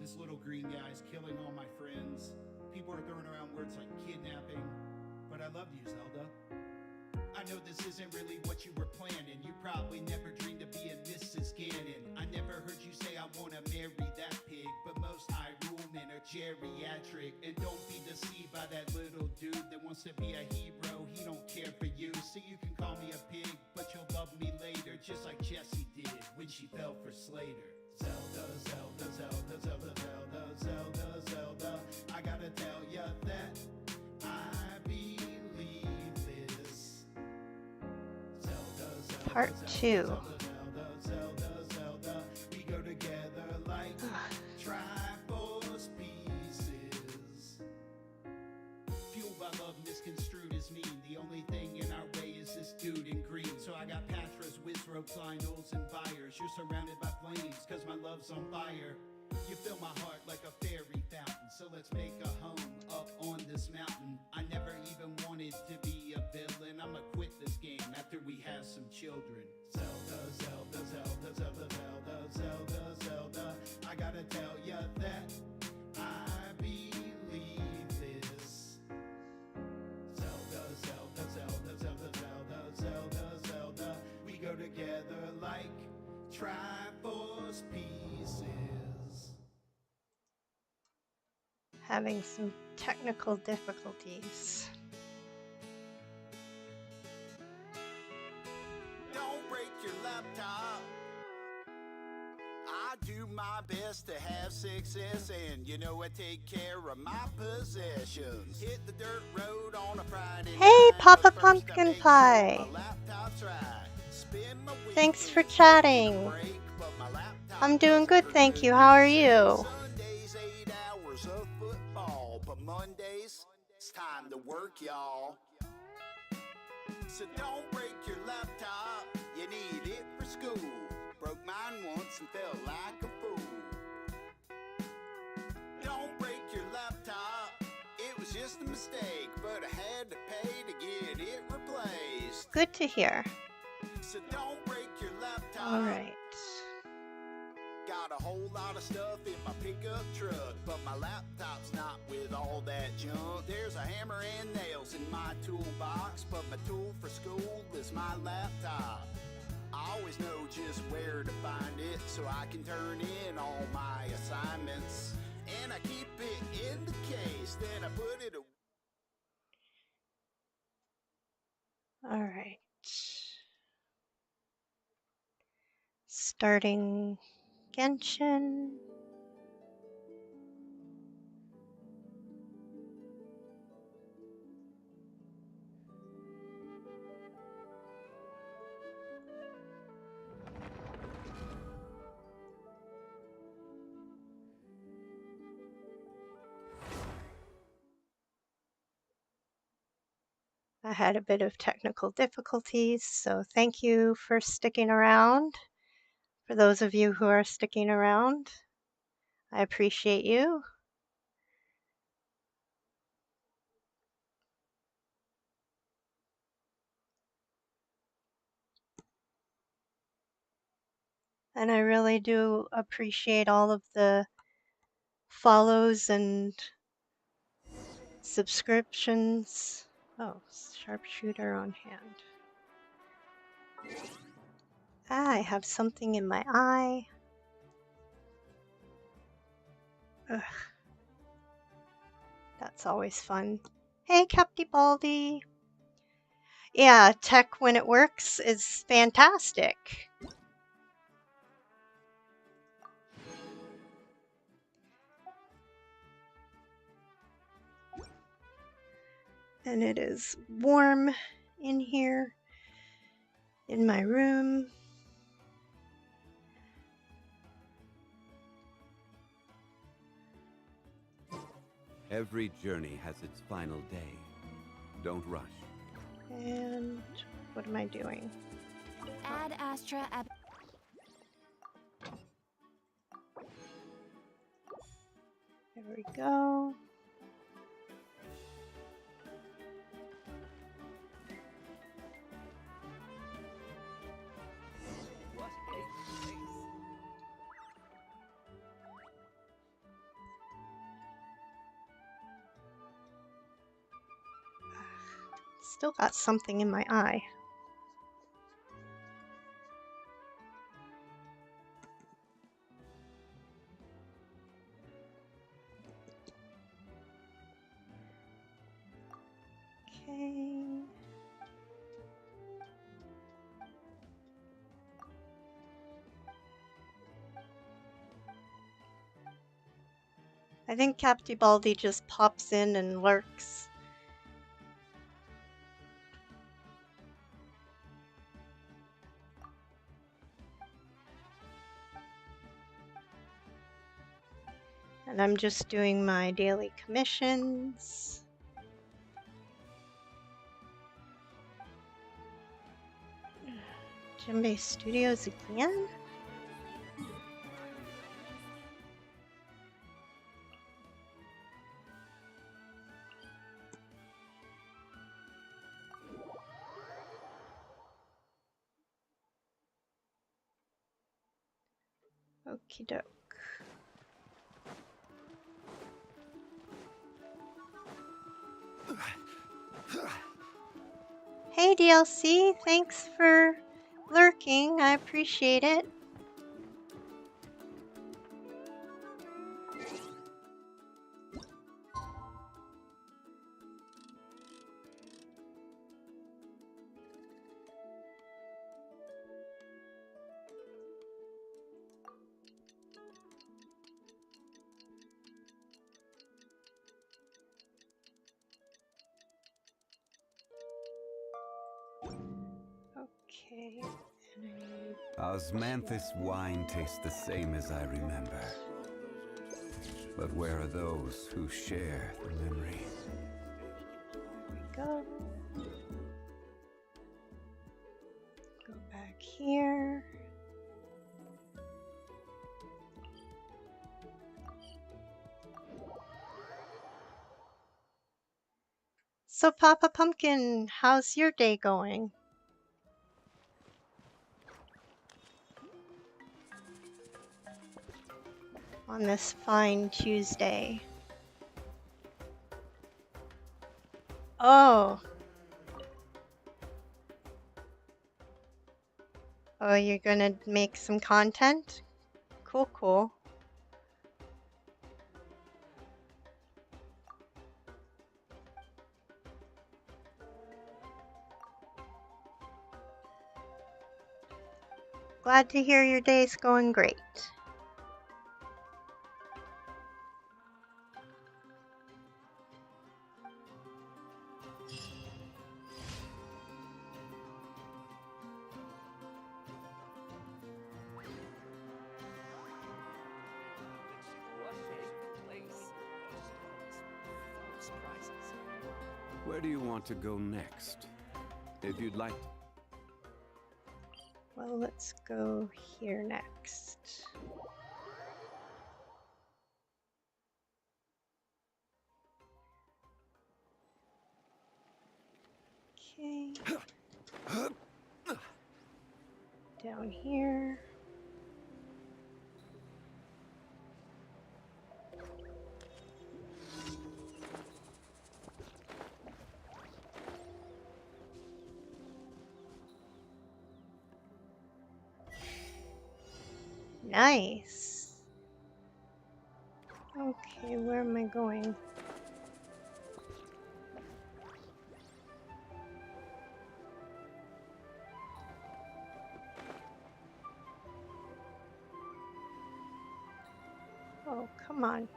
this little green guy's killing all my friends. People are throwing around words like kidnapping, but I love you, Zelda. I know this isn't really what you were planning. You probably never dreamed of being Mrs. Ganon. I never heard you say I wanna marry that pig, but most Hyrule men are geriatric. And don't be deceived by that little dude that wants to be a hero. He don't care for you, so you can call me a pig, but you'll love me later, just like Jessie did when she fell for Slater. Zelda, Zelda, Zelda, Zelda, Zelda, Zelda, Zelda, I gotta tell ya that I believe this. Zelda, Zelda, Part 2. Zelda, Zelda, Zelda, we go together like Triforce pieces. Fueled by love misconstrued as mean. The only thing in our way is this dude in green. So I got Patras, Wizrobe, Lionels, and Fires. You're surrounded by flames, cause my love's on fire. You fill my heart like a fairy fountain. So let's make a home up on this mountain. I never even wanted to be a villain. I'ma quit this game after we have some children. Zelda, Zelda, Zelda, Zelda, Zelda, Zelda, Zelda, I gotta tell ya that I believe this. Zelda, Zelda, Zelda, Zelda, Zelda, Zelda, Zelda, we go together like Triforce pieces. Having some technical difficulties. Don't break your laptop. I do my best to have success, and you know I take care of my possessions. Hit the dirt road on a Friday Hey, night, Papa but first I Pumpkin make sure Pie. my laptop's right. Spend my Thanks for weekends taking a chatting. break, but my laptop I'm doing doesn't good, thank you. produce. How are you? Sundays 8 hours of football, but Mondays it's time to work, y'all. So don't break your laptop, you need it for school. Broke mine once and felt like a fool. Don't break your laptop, it was just a mistake, but I had to pay to get it replaced. Good to hear. So don't break your laptop. All right. Got a whole lot of stuff in my pickup truck, but my laptop's not with all that junk. There's a hammer and nails in my toolbox, but my tool for school is my laptop. I always know just where to find it, so I can turn in all my assignments. And I keep it in the case, then I put it away. All right. Starting Genshin. I had a bit of technical difficulties, so thank you for sticking around. For those of you who are sticking around, I appreciate you. And I really do appreciate all of the follows and subscriptions. Oh, sharpshooter on hand. I have something in my eye. Ugh. That's always fun. Hey, Capty Baldy. Yeah, tech when it works is fantastic. And it is warm in here in my room. Every journey has its final day. Don't rush. And what am I doing? Ad Astra ab There we go. Still got something in my eye. Okay. I think Captibaldi just pops in and lurks. And I'm just doing my daily commissions. Jimbe Studios again? Okie doke. Hey DLC, thanks for lurking. I appreciate it. Okay. Osmanthus wine tastes the same as I remember. But where are those who share the memory? Go. Go back here. So Papa Pumpkin, how's your day going? On this fine Tuesday. Oh. Oh, you're gonna make some content? Cool, cool. Glad to hear your day's going great. Where do you want to go next? If you'd like. Well, let's go here next. Okay. Down here. Nice. Okay, where am I going? Oh, come on.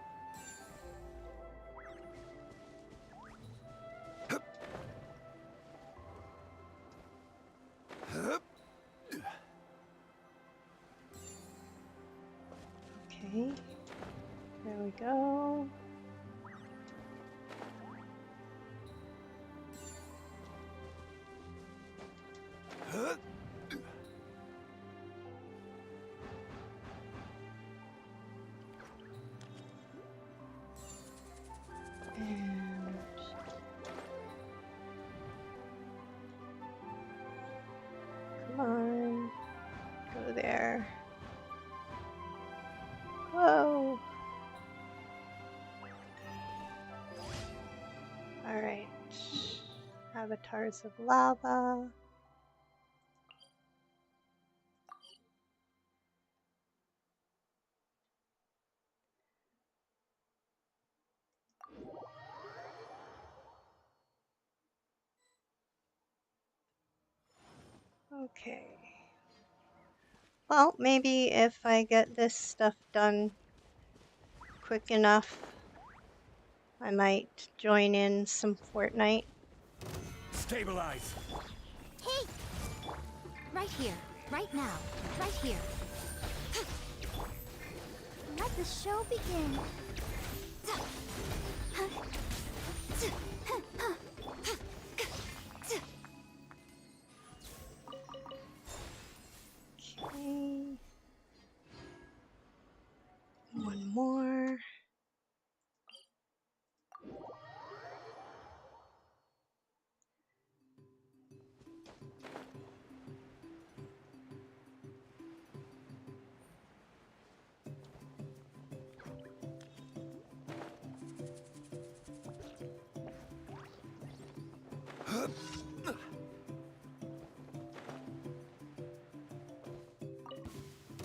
Okay, there we go. And come on, go there. Whoa. All right. Have Avatars of Lava. Okay. Well, maybe if I get this stuff done quick enough, I might join in some Fortnite. Stabilize. Hey! Right here, right now, right here. Let the show begin. Okay. One more.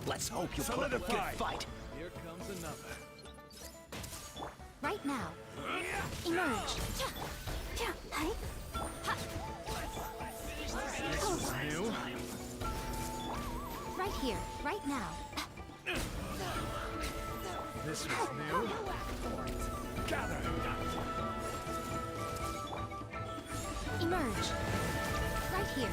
Let's hope you put up a good fight. Here comes another. Right now. Emerge. This was new. Right here, right now. This was new. Gather. Emerge. Right here.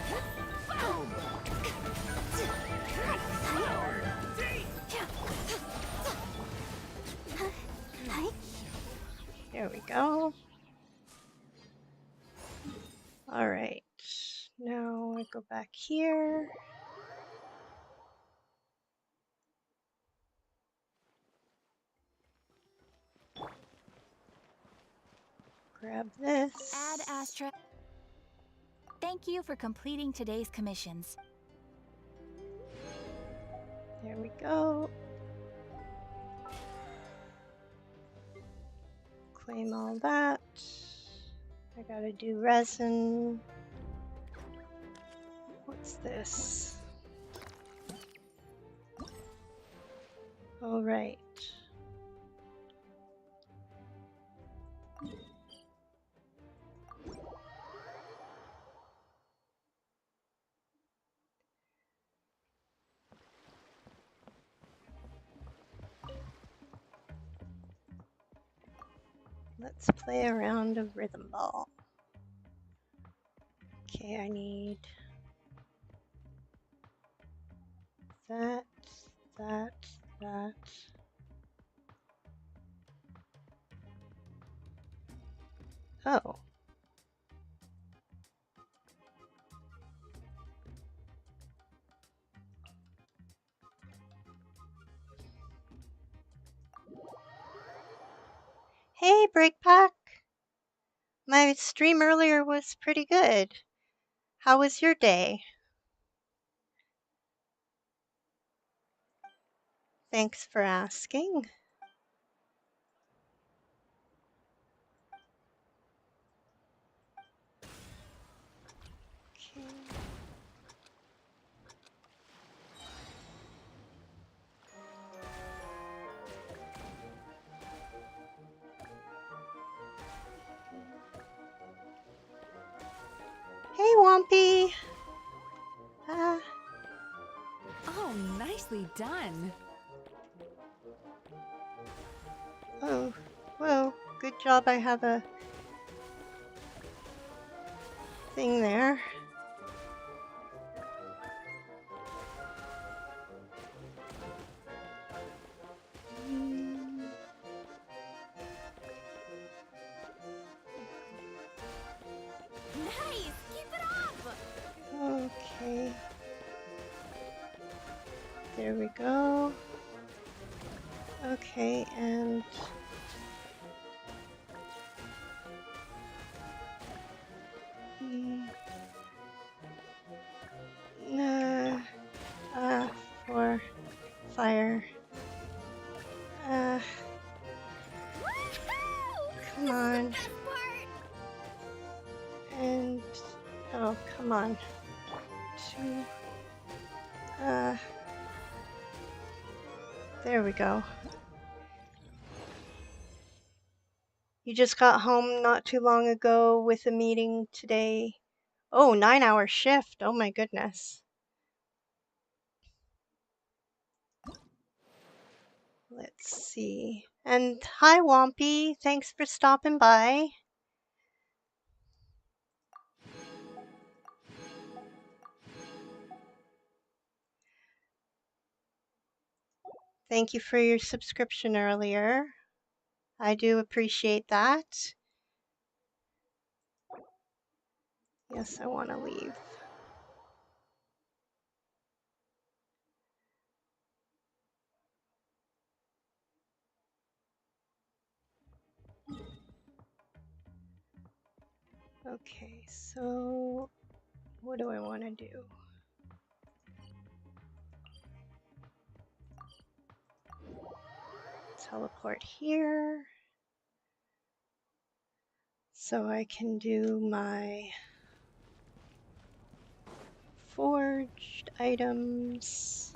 There we go. All right. Now I go back here. Grab this. Ad Astra. Thank you for completing today's commissions. There we go. Claim all that. I gotta do resin. What's this? All right. Let's play a round of rhythm ball. Okay, I need that, that, that. Oh. Hey, Breakpack. My stream earlier was pretty good. How was your day? Thanks for asking. Okay. Hey, Wompy. Oh, nicely done. Oh, whoa. Good job I have a thing there. Nice! Keep it up! Okay. There we go. Okay, and for fire. Woohoo! Come This is on. the best part! And come on. 2. There we go. You just got home not too long ago with a meeting today. Oh, 9-hour shift. Oh my goodness. Let's see. And hi, Wompy. Thanks for stopping by. Thank you for your subscription earlier. I do appreciate that. Yes, I want to leave. Okay, so what do I want to do? Teleport here. So I can do my forged items.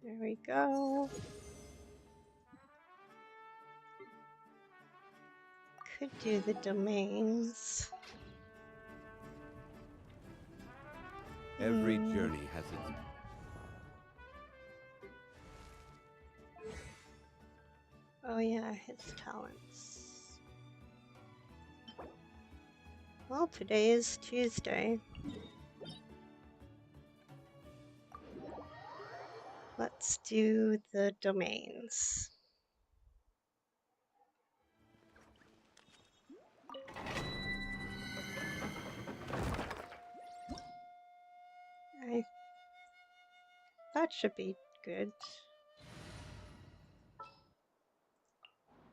There we go. Could do the domains. Every journey has its... Oh yeah, his talents. Well, today is Tuesday. Let's do the domains. That should be good.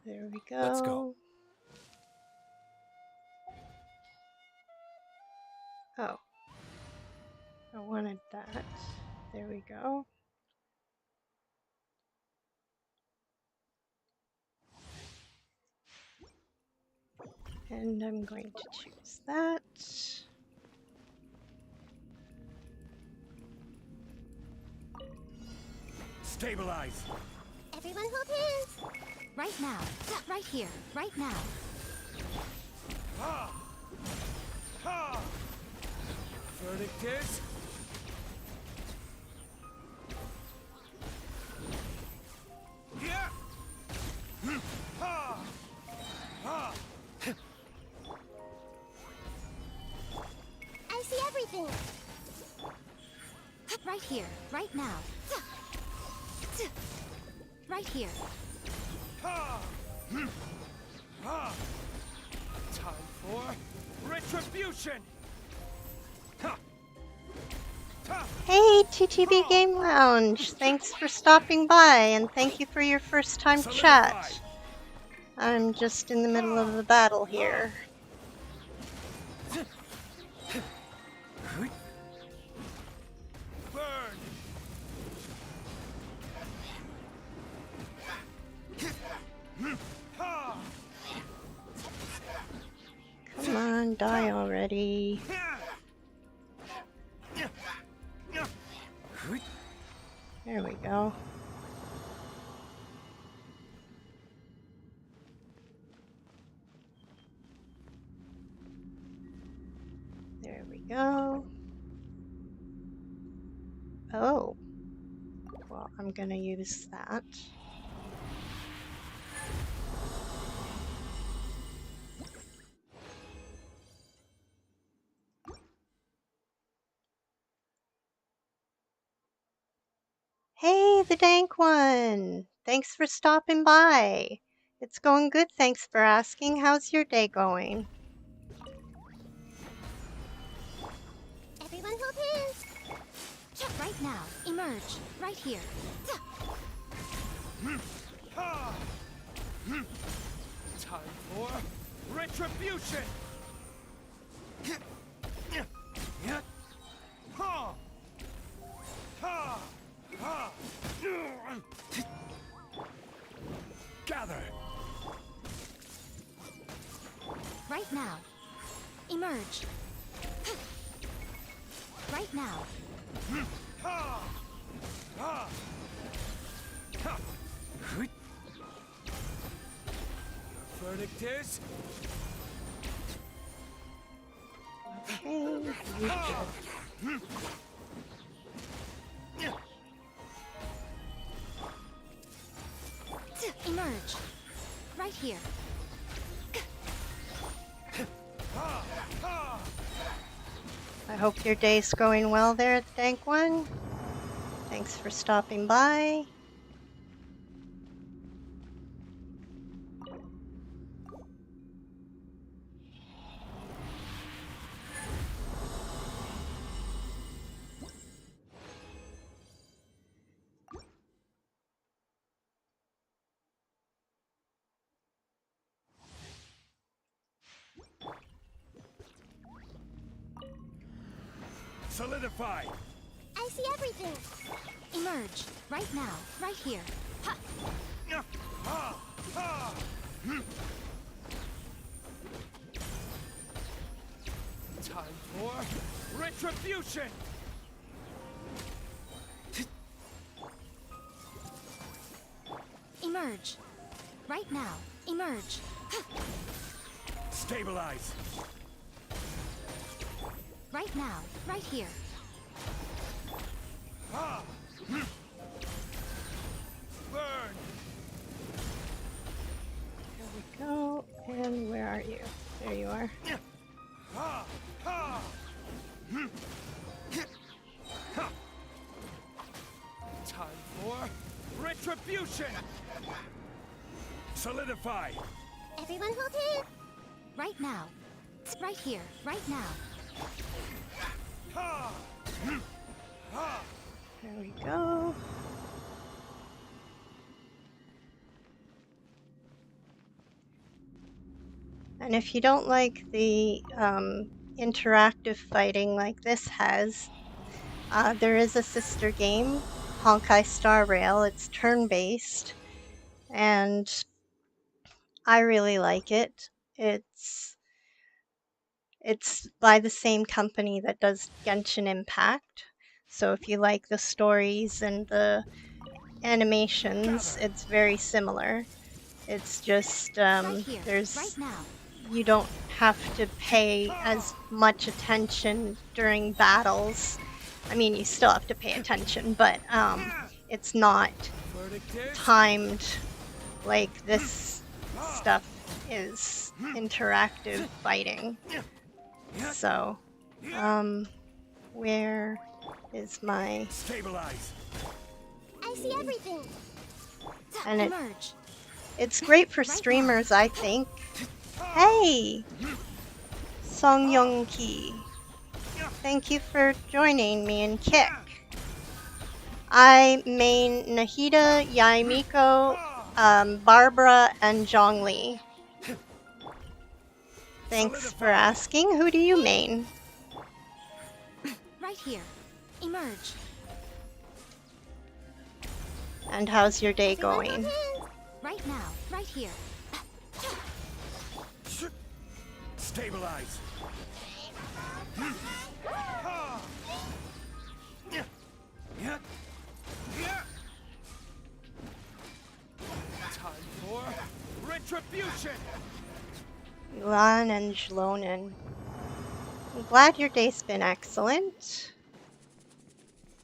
There we go. Let's go. Oh. I wanted that. There we go. And I'm going to choose that. Stabilize. Everyone hold hands. Right now. Right here. Right now. Ha! Ha! Verdict is... Yeah! Ha! Ha! I see everything. Right here. Right now. Right here. Ha! Ha! Time for retribution! Ha! Ha! Hey, TTB Game Lounge! Thanks for stopping by, and thank you for your first time chat. I'm just in the middle of the battle here. Burn! Ha! Come on, die already. There we go. There we go. Oh. Well, I'm gonna use that. Hey, the Dank One! Thanks for stopping by. It's going good, thanks for asking. How's your day going? Everyone hold hands. Right now. Emerge. Right here. Ha! Time for retribution! Ha! Right now. Emerge. Right now. Verdict is Okay, you Emerge. Right here. I hope your day's going well there at the Dank One. Thanks for stopping by. solidify. I see everything. Emerge. Right now. Right here. Ha! Time for retribution. Emerge. Right now. Emerge. Stabilize. Right now. Right here. Burn. There we go. And where are you? There you are. Time for retribution. Solidify. Everyone hold in. Right now. Right here. Right now. There we go. And if you don't like the interactive fighting like this has, there is a sister game, Honkai Star Rail. It's turn-based, and I really like it. It's by the same company that does Genshin Impact. So if you like the stories and the animations, it's very similar. It's just Right here. there's Right now. you don't have to pay as much attention during battles. I mean, you still have to pay attention, but it's not Verdict is timed like this stuff is interactive fighting. So, where is my... stabilize. I see everything. And Emerge. it's great for streamers, I think. Hey! Song Young Ki. Thank you for joining me in Kick. I main Nahida, Yaimiko, Barbara, and Zhongli. Thanks for asking. Who do you main? Right here. Emerge. And how's your day Everyone going? hold in. Right now. Right here. Stabilize. Time for retribution. Yuan and Zlonin. I'm glad your day's been excellent.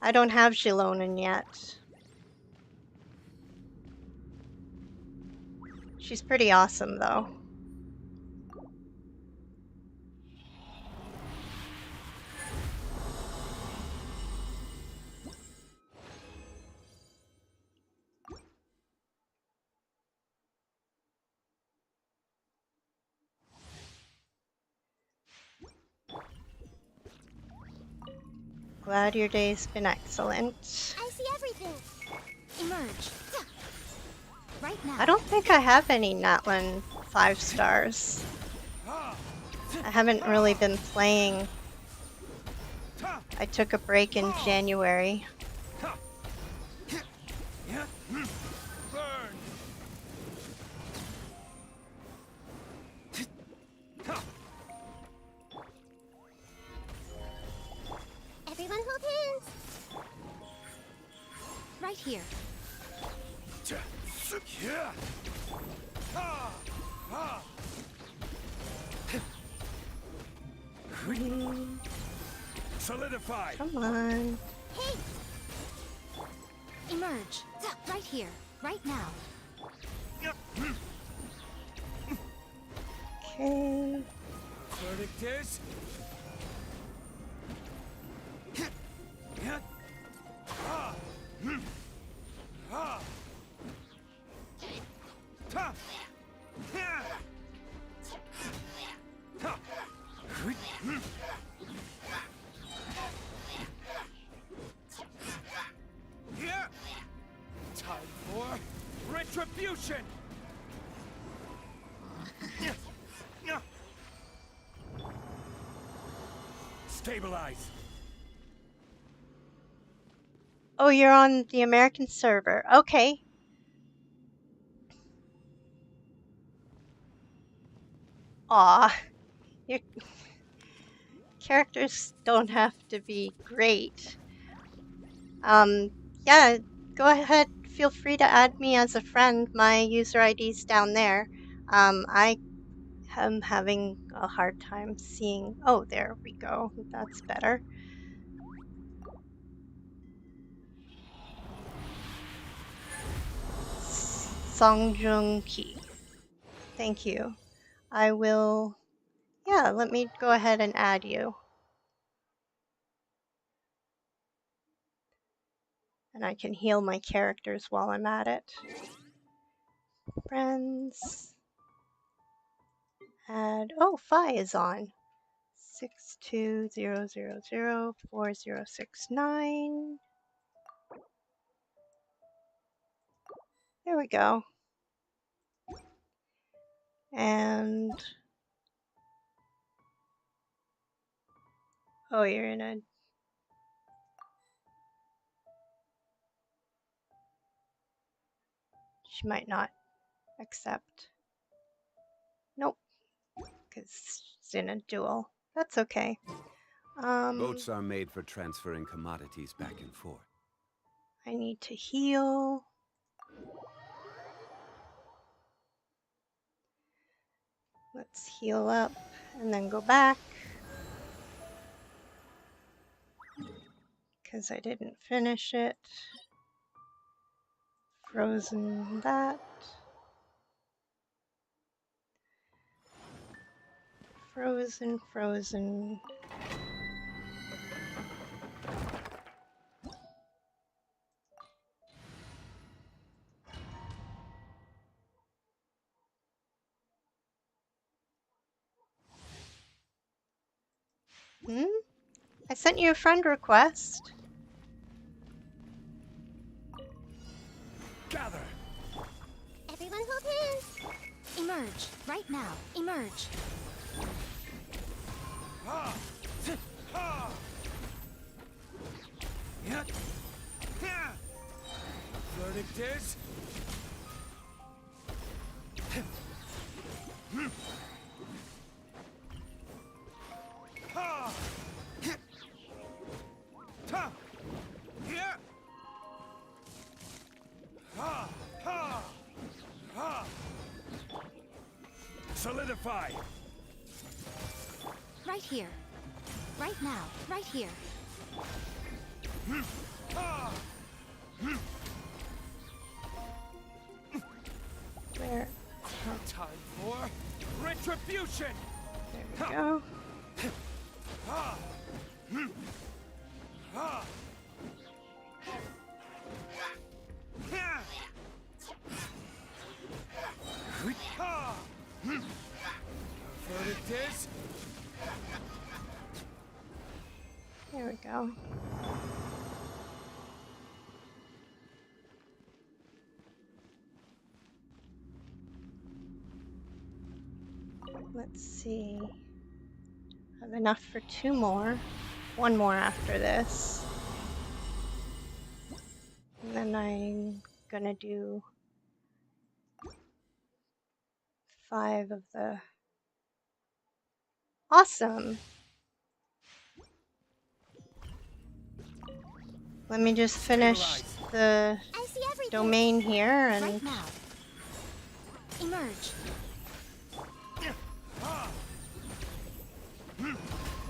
I don't have Zlonin yet. She's pretty awesome, though. Glad your day's been excellent. I see everything. Emerge. Right now. I don't think I have any Natlin 5 stars. I haven't really been playing. I took a break in January. Burn. here. Solidify. Come on. Hey! Emerge. Right here. Right now. Okay. Verdict is. Time for retribution. Stabilize. Oh, you're on the American server. Okay. Aw, your characters don't have to be great. Yeah, go ahead. Feel free to add me as a friend. My user ID's down there. I am having a hard time seeing. Oh, there we go. That's better. Songjung Ki. Thank you. I will. Yeah, let me go ahead and add you. And I can heal my characters while I'm at it. Friends. Add. Oh, Phi is on. 620004069. There we go. And oh, you're in a. She might not accept. Nope, because she's in a duel. That's okay. Boats are made for transferring commodities back and forth. I need to heal. Let's heal up and then go back. Because I didn't finish it. Frozen that. Frozen. I sent you a friend request. Gather. Everyone hold hands. Emerge. Right now. Emerge. Verdict is. Solidify. Right here. Right now. Right here. Where? Time for retribution. There we go. Verdict is. There we go. Let's see. I have enough for 2 more. 1 more after this. And then I'm gonna do 5 of the. Awesome! Let me just finish Stabilize. the I see everything. domain here, and Right now. Emerge.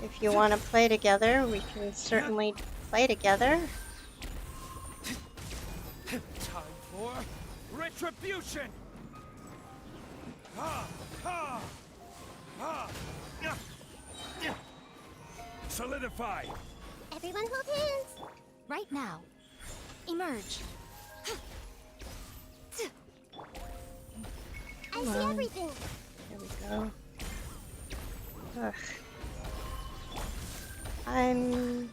if you want to play together, we can certainly play together. Time for retribution! Solidify! Everyone hold hands. Right now. Emerge. I see everything. There we go. Ugh. I'm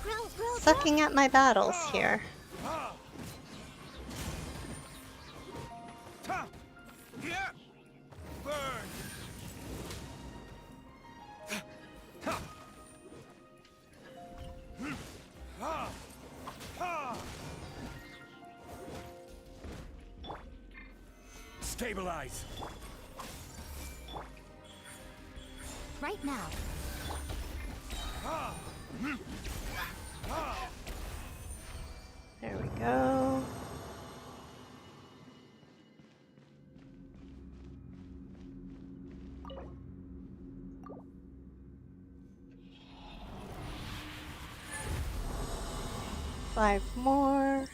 Grow. sucking at my battles here. Yeah! Burn! Stabilize! Right now. There we go. Five more.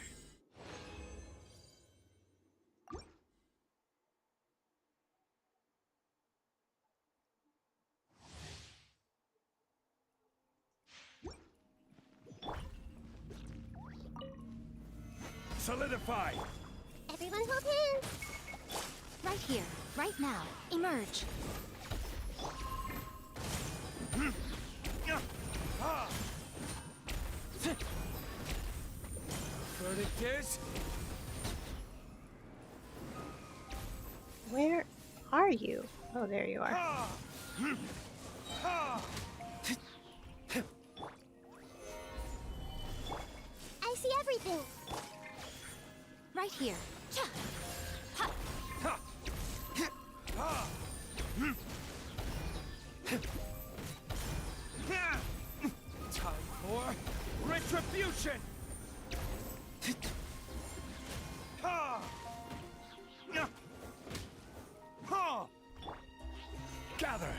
Solidify! Everyone hold hands. Right here. Right now. Emerge. Verdict is... Where are you? Oh, there you are. I see everything. Right here. Time for retribution! Gather!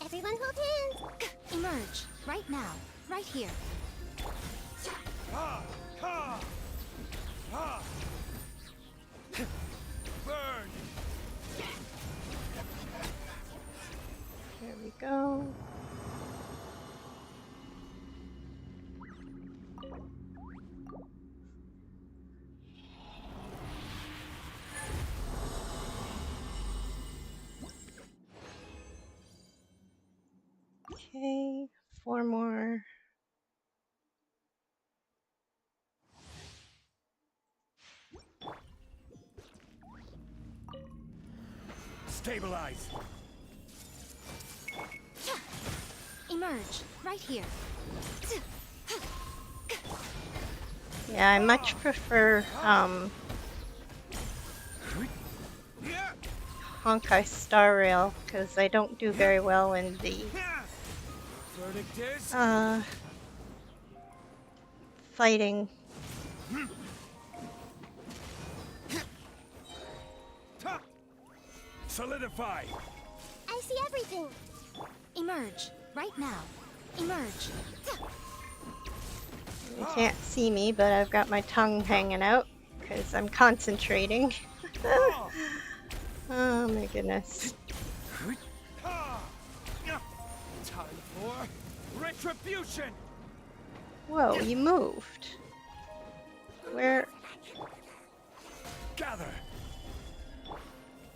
Everyone hold hands. Emerge. Right now. Right here. Burn! There we go. Okay, four more. Stabilize! Emerge. Right here. Yeah, I much prefer Honkai Star Rail because I don't do very well in the Verdict is... fighting. Solidify! I see everything. Emerge. Right now. Emerge. You can't see me, but I've got my tongue hanging out because I'm concentrating. Oh my goodness. Time for retribution! Whoa, you moved. Where? Gather!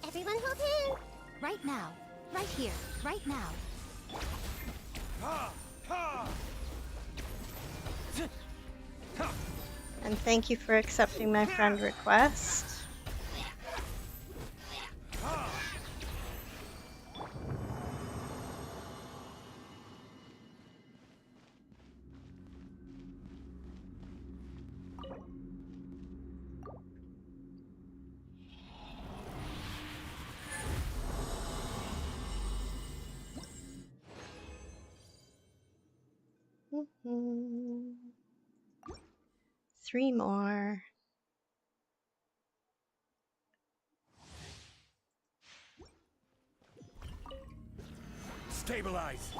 Everyone hold hands. Right now. Right here. Right now. And thank you for accepting my friend request. 3 more. Stabilize.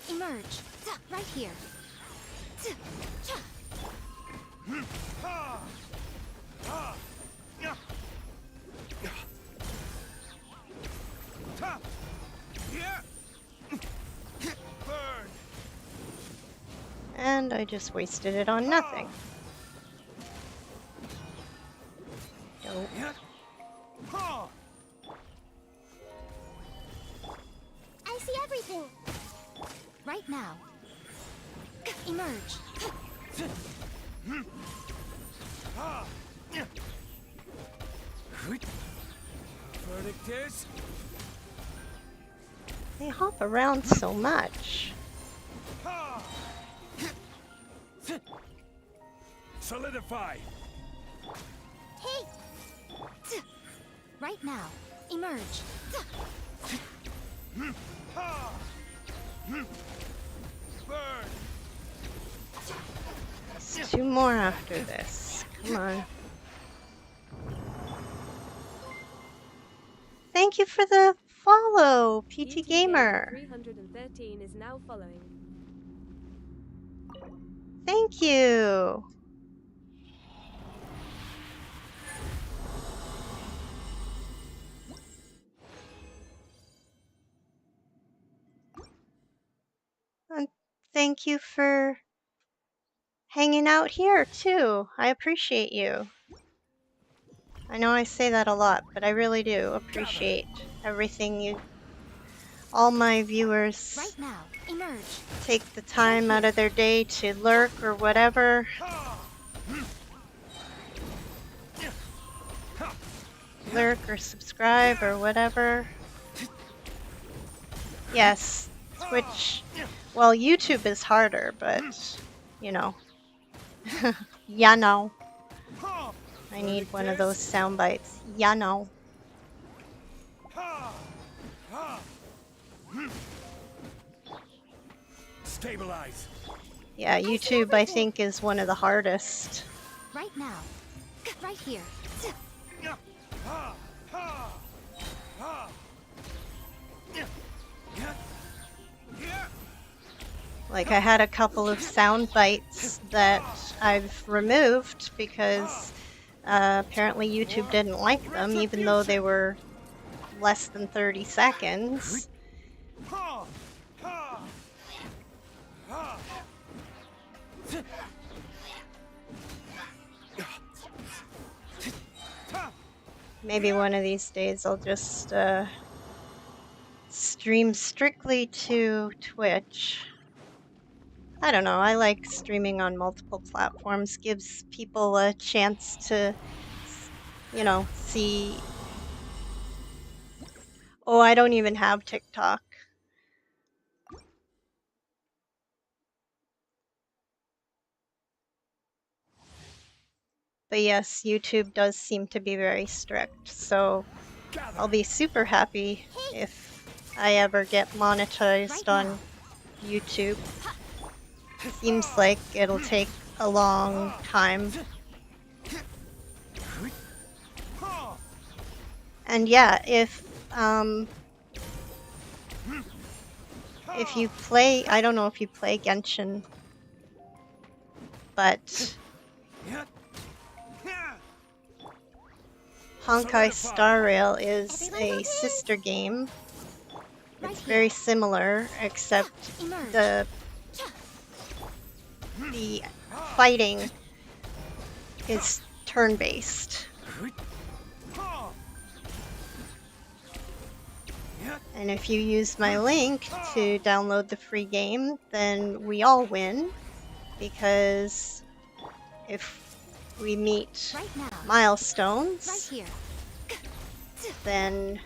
Emerge. Right here. Burn. And I just wasted it on nothing. Dope. I see everything. Right now. Emerge. Verdict is They hop around so much. solidify. Hey. Right now. Emerge. Burn. There's 2 more after this. Come on. Thank you for the follow, PT Gamer. 313 is now following. Thank you. And thank you for hanging out here too. I appreciate you. I know I say that a lot, but I really do appreciate everything you, all my viewers Right now. Emerge. take the time out of their day to lurk or whatever. Lurk or subscribe or whatever. Yes, Twitch, well, YouTube is harder, but, you know. Ya know. I need one of those sound bites. Ya know. Stabilize. Yeah, YouTube, I think, is one of the hardest. Right now. Right here. Like, I had a couple of sound bites that I've removed because apparently YouTube didn't like them, even though they were less than 30 seconds. Maybe one of these days I'll just stream strictly to Twitch. I don't know, I like streaming on multiple platforms, gives people a chance to, you know, see. Oh, I don't even have TikTok. But yes, YouTube does seem to be very strict, so I'll be super happy if I ever get monetized on YouTube. Seems like it'll take a long time. And yeah, if you play, I don't know if you play Genshin, but Honkai Star Rail is a sister game. It's very similar, except the fighting is turn-based. And if you use my link to download the free game, then we all win, because if we meet milestones, then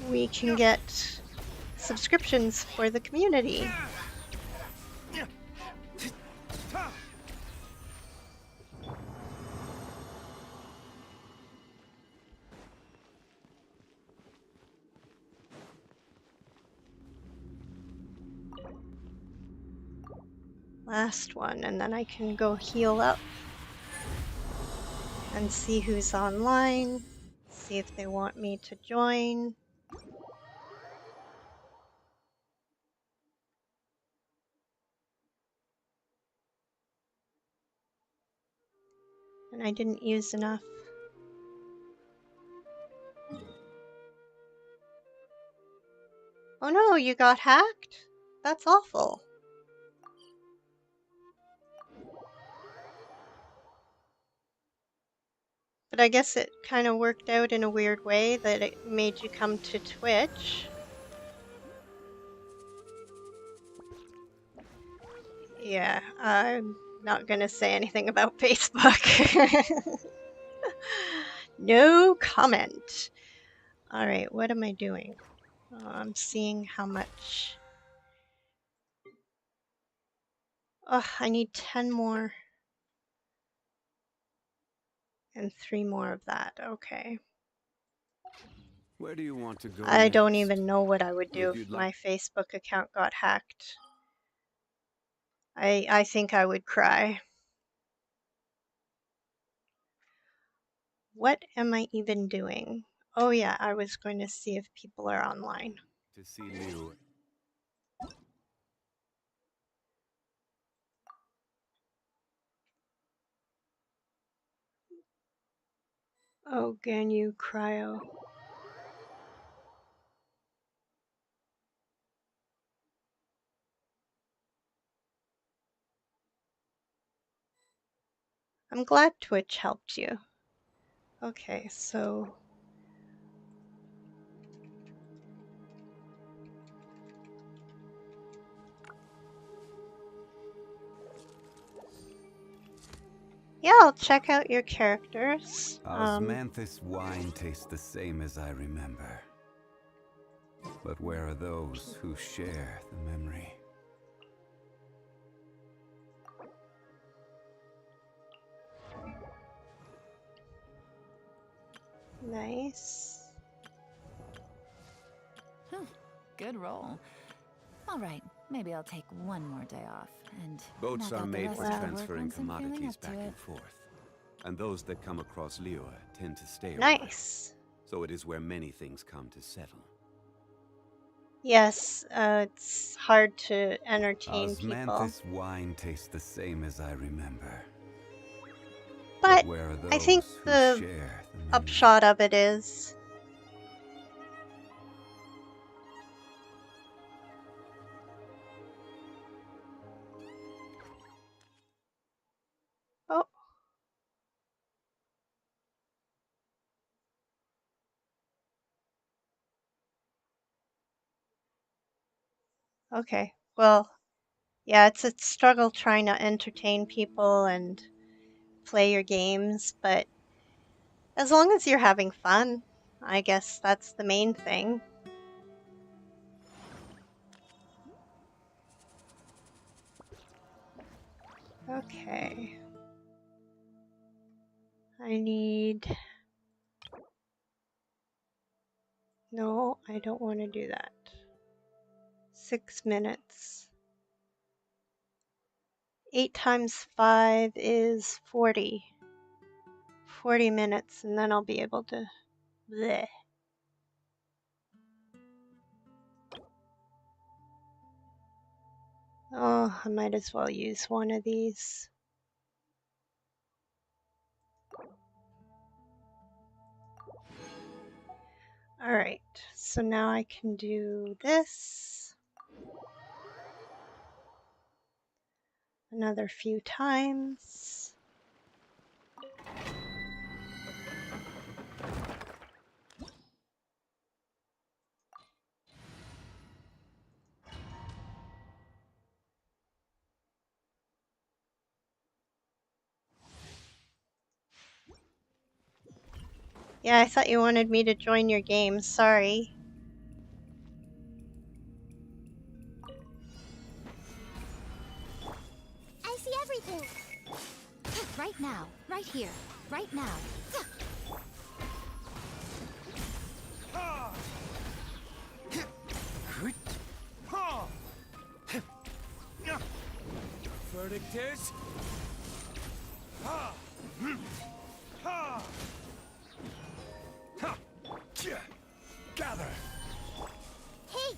we can get subscriptions for the community. Last one, and then I can go heal up and see who's online, see if they want me to join. And I didn't use enough. Oh no, you got hacked? That's awful. But I guess it kind of worked out in a weird way that it made you come to Twitch. Yeah, I'm not gonna say anything about Facebook. No comment. Alright, what am I doing? I'm seeing how much. Oh, I need 10 more. And 3 more of that. Okay. Where do you want to go I next? don't even know what I would do If if you'd my like- Facebook account got hacked. I think I would cry. What am I even doing? Oh yeah, I was going to see if people are online. To see Liu. Oh, Ganyu Cryo. I'm glad Twitch helped you. Okay, so yeah, I'll check out your characters. Osmanthus wine tastes the same as I remember. But where are those who share the memory? Nice. Good roll. All right, maybe I'll take one more day off and Boats knock are out the made rest for of the work transferring once I'm feeling commodities up to back it. and forth. And those that come across Liu tend to stay a Nice. while. So it is where many things come to settle. Yes, it's hard to entertain people. Osmanthus wine tastes the same as I remember. But where are those I think who the share the memory? upshot of it is oh, okay. Well, yeah, it's a struggle trying to entertain people and play your games, but as long as you're having fun, I guess that's the main thing. Okay. I need... No, I don't want to do that. 6 minutes. 8 times 5 is 40. 40 minutes, and then I'll be able to... Bleh. Oh, I might as well use one of these. Alright, so now I can do this another few times. Yeah, I thought you wanted me to join your game. Sorry. I see everything. Right now, right here, right now. Verdict is... Ha! Ha! Ha! Gather! Hey!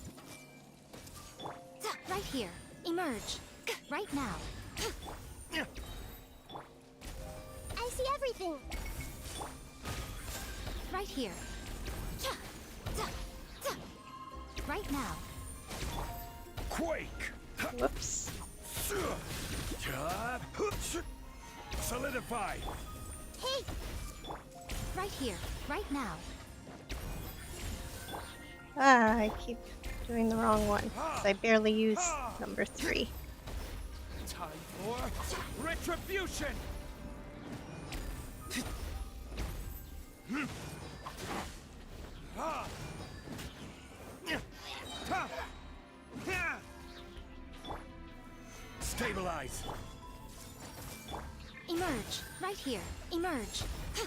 Right here. Emerge. Right now. I see everything. Right here. Right now. Quake! Whoops. Solidify! Hey! Right here. Right now. Ah, I keep doing the wrong one. 'Cause I barely use number 3. Time for retribution! Stabilize! Emerge. Right here. Emerge. Okay.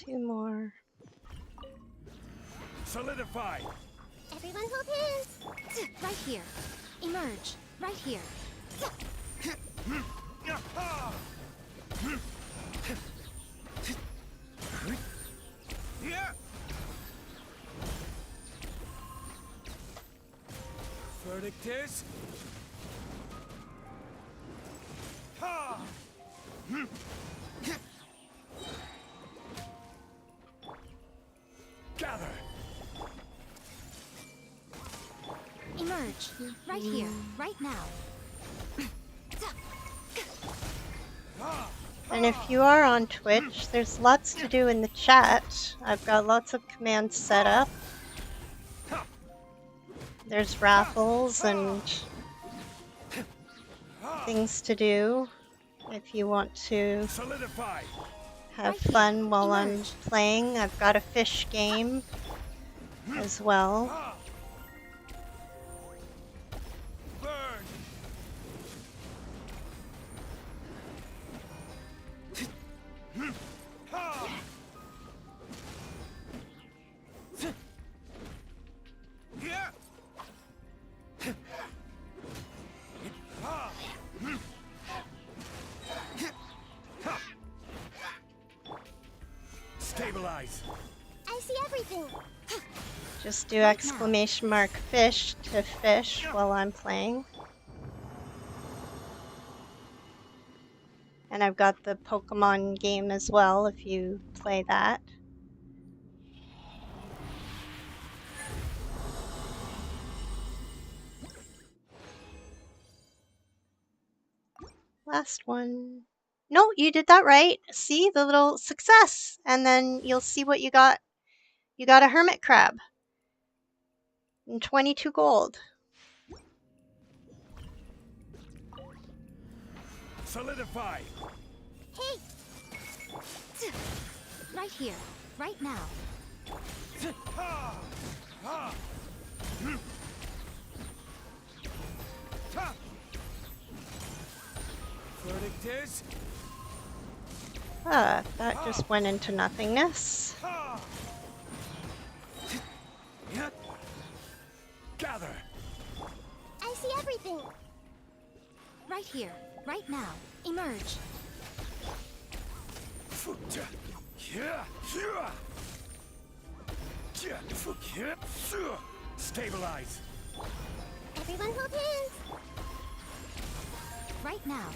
2 more. Solidify! Everyone hold hands. Right here. Emerge. Right here. Verdict is... Ha! Gather! Emerge. Right here. Right now. And if you are on Twitch, there's lots to do in the chat. I've got lots of commands set up. There's raffles and things to do if you want to Solidify! have fun while I'm playing. I've got a fish game as well. Burn! Stabilize! I see everything. Just do exclamation mark fish to fish while I'm playing. And I've got the Pokemon game as well if you play that. Last one. No, you did that right. See the little success. And then you'll see what you got. You got a hermit crab. And 22 gold. Solidify! Hey! Right here. Right now. Ha! Ha! Ta! Verdict is... Ah, that just went into nothingness. Ha! Gather! I see everything. Right here. Right now. Emerge. Stabilize! Everyone hold hands. Right now.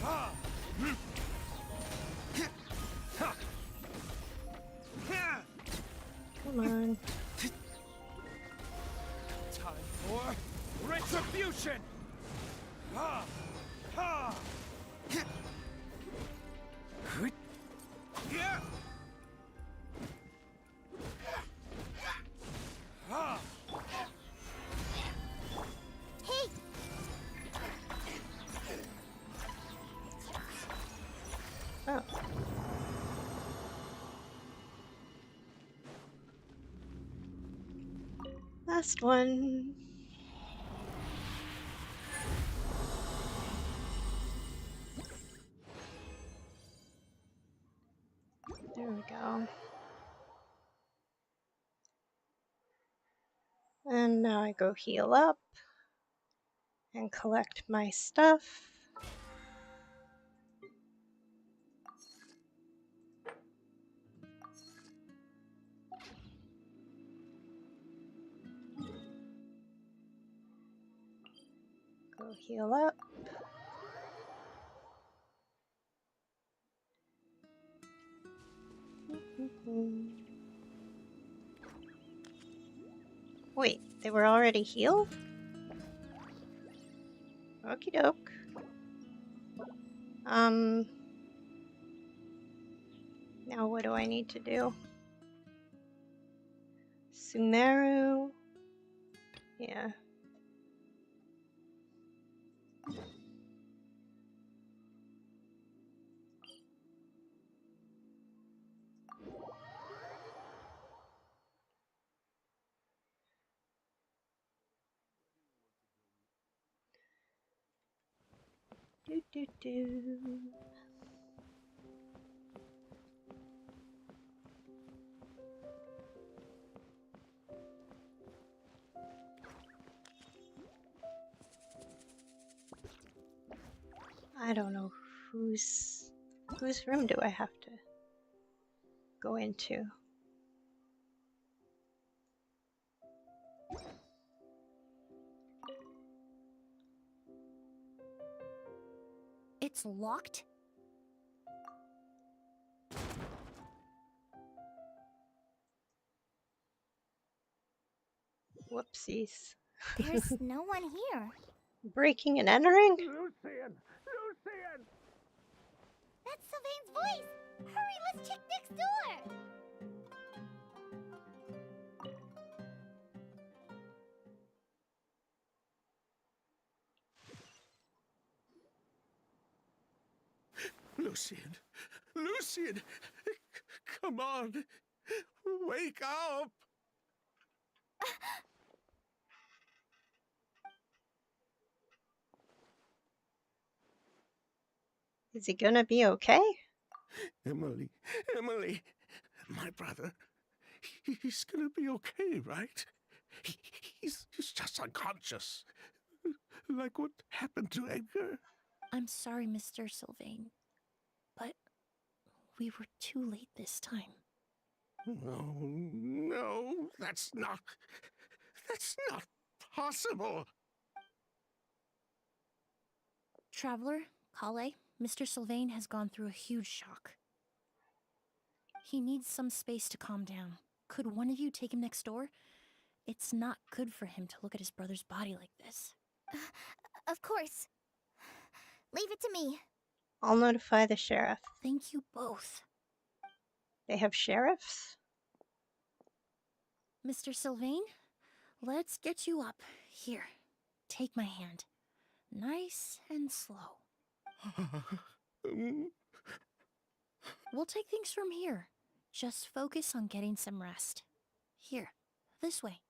Ha! Ha! Come on. Time for retribution! Ha! Ha! Yeah! Ha! Hey! Oh. Last one. There we go. And now I go heal up and collect my stuff. Go heal up. Wait, they were already healed? Okie doke. Now what do I need to do? Sumeru. Yeah. Do. I don't know whose room do I have to go into? It's locked? Whoopsies. There's no one here. Breaking and entering? Lucian! Lucian! That's Sylvain's voice! Hurry, let's check next door! Lucian! Lucian! Come on! Wake up! Is he gonna be okay? Emily, Emily, my brother, he's gonna be okay, right? He's just unconscious. Like what happened to Edgar. I'm sorry, Mr. Sylvain, but we were too late this time. No, no, that's not possible. Traveler, Kale, Mr. Sylvain has gone through a huge shock. He needs some space to calm down. Could one of you take him next door? It's not good for him to look at his brother's body like this. Of course. Leave it to me. I'll notify the sheriff. Thank you both. They have sheriffs? Mr. Sylvain, let's get you up. Here, take my hand. Nice and slow. We'll take things from here. Just focus on getting some rest. Here, this way.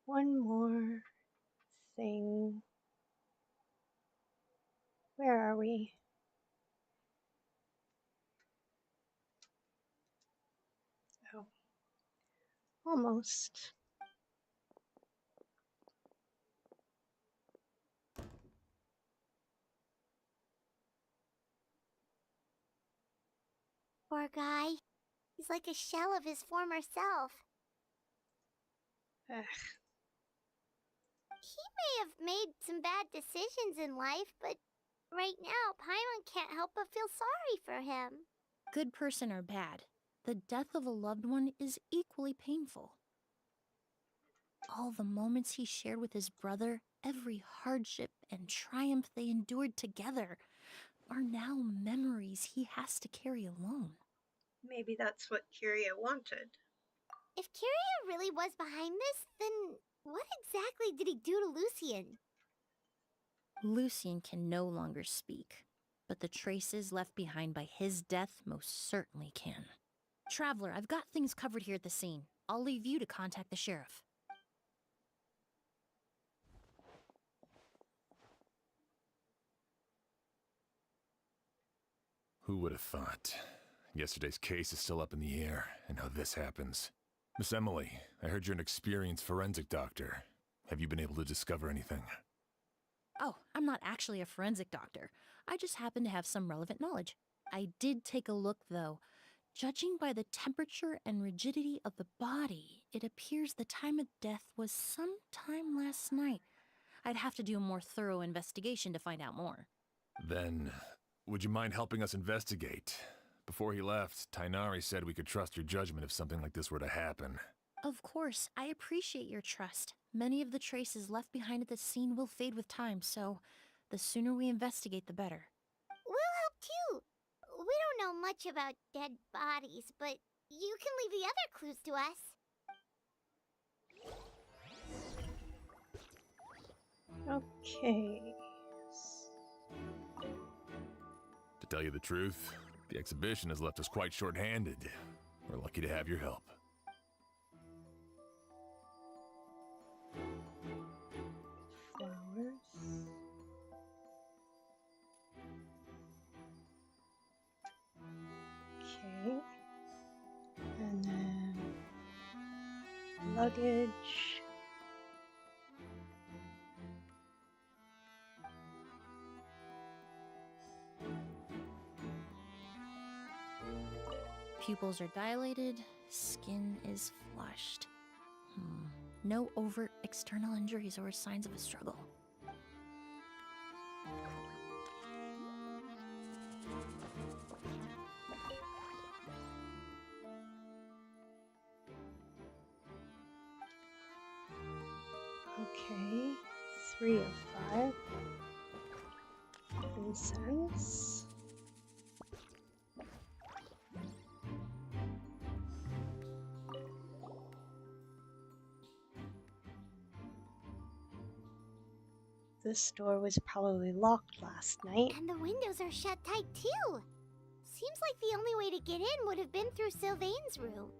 One more thing. Where are we? Oh, almost. Poor guy. He's like a shell of his former self. Ugh. He may have made some bad decisions in life, but right now, Paimon can't help but feel sorry for him. Good person or bad, the death of a loved one is equally painful. All the moments he shared with his brother, every hardship and triumph they endured together, are now memories he has to carry alone. Maybe that's what Kyria wanted. If Kyria really was behind this, then what exactly did he do to Lucian? Lucian can no longer speak, but the traces left behind by his death most certainly can. Traveler, I've got things covered here at the scene. I'll leave you to contact the sheriff. Who would have thought? Yesterday's case is still up in the air, and now this happens. Miss Emily, I heard you're an experienced forensic doctor. Have you been able to discover anything? Oh, I'm not actually a forensic doctor. I just happen to have some relevant knowledge. I did take a look, though. Judging by the temperature and rigidity of the body, it appears the time of death was sometime last night. I'd have to do a more thorough investigation to find out more. Then, would you mind helping us investigate? Before he left, Tainari said we could trust your judgment if something like this were to happen. Of course, I appreciate your trust. Many of the traces left behind at the scene will fade with time, so the sooner we investigate, the better. We'll help too. We don't know much about dead bodies, but you can leave the other clues to us. Okay. To tell you the truth, the exhibition has left us quite short-handed. We're lucky to have your help. Flowers. Okay. And then luggage. Pupils are dilated, skin is flushed. No overt external injuries or signs of a struggle. Okay. 3 of 5. Incense. This door was probably locked last night. And the windows are shut tight too. Seems like the only way to get in would have been through Sylvain's room.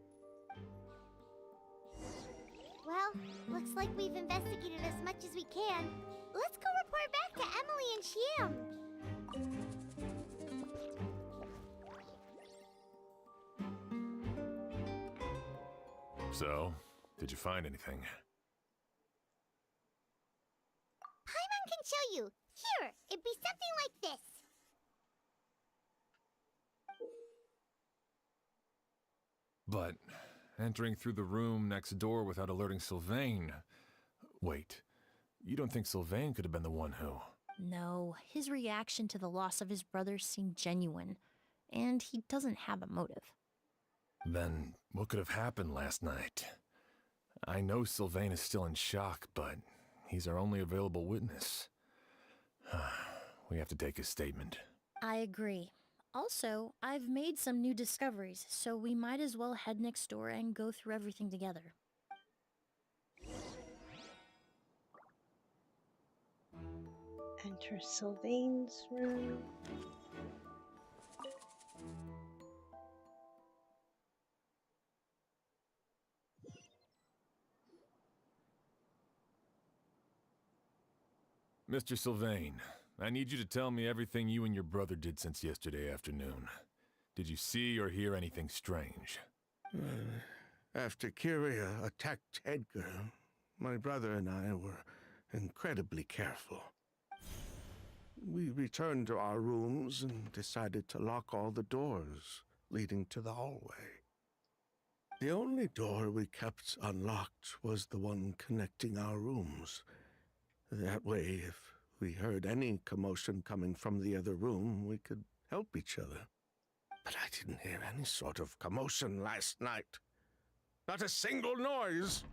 Well, looks like we've investigated as much as we can. Let's go report back to Emily and Shiam. So, did you find anything? Paimon can show you. Here, it'd be something like this. But entering through the room next door without alerting Sylvain... Wait, you don't think Sylvain could have been the one who... No, his reaction to the loss of his brother seemed genuine, and he doesn't have a motive. Then what could have happened last night? I know Sylvain is still in shock, but he's our only available witness. We have to take his statement. I agree. Also, I've made some new discoveries, so we might as well head next door and go through everything together. Enter Sylvain's room. Mr. Sylvain, I need you to tell me everything you and your brother did since yesterday afternoon. Did you see or hear anything strange? After Kyria attacked Edgar, my brother and I were incredibly careful. We returned to our rooms and decided to lock all the doors leading to the hallway. The only door we kept unlocked was the one connecting our rooms. That way, if we heard any commotion coming from the other room, we could help each other. But I didn't hear any sort of commotion last night. Not a single noise.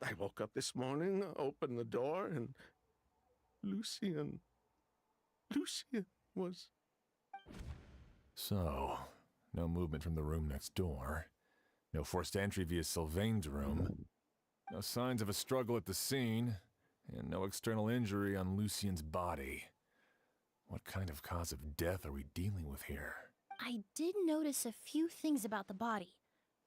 I woke up this morning, opened the door, and Lucien was... So, no movement from the room next door. No forced entry via Sylvain's room. No signs of a struggle at the scene. And no external injury on Lucien's body. What kind of cause of death are we dealing with here? I did notice a few things about the body.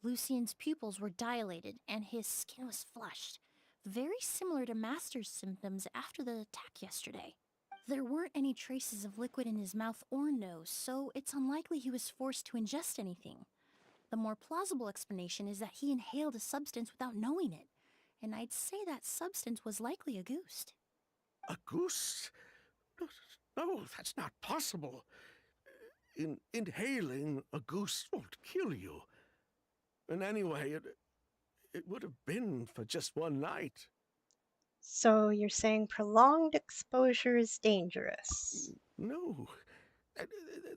Lucian's pupils were dilated and his skin was flushed, very similar to Master's symptoms after the attack yesterday. There weren't any traces of liquid in his mouth or nose, so it's unlikely he was forced to ingest anything. The more plausible explanation is that he inhaled a substance without knowing it, and I'd say that substance was likely a ghost. A goose? No, that's not possible. Inhaling a goose won't kill you. And anyway, it would have been for just one night. So you're saying prolonged exposure is dangerous? No,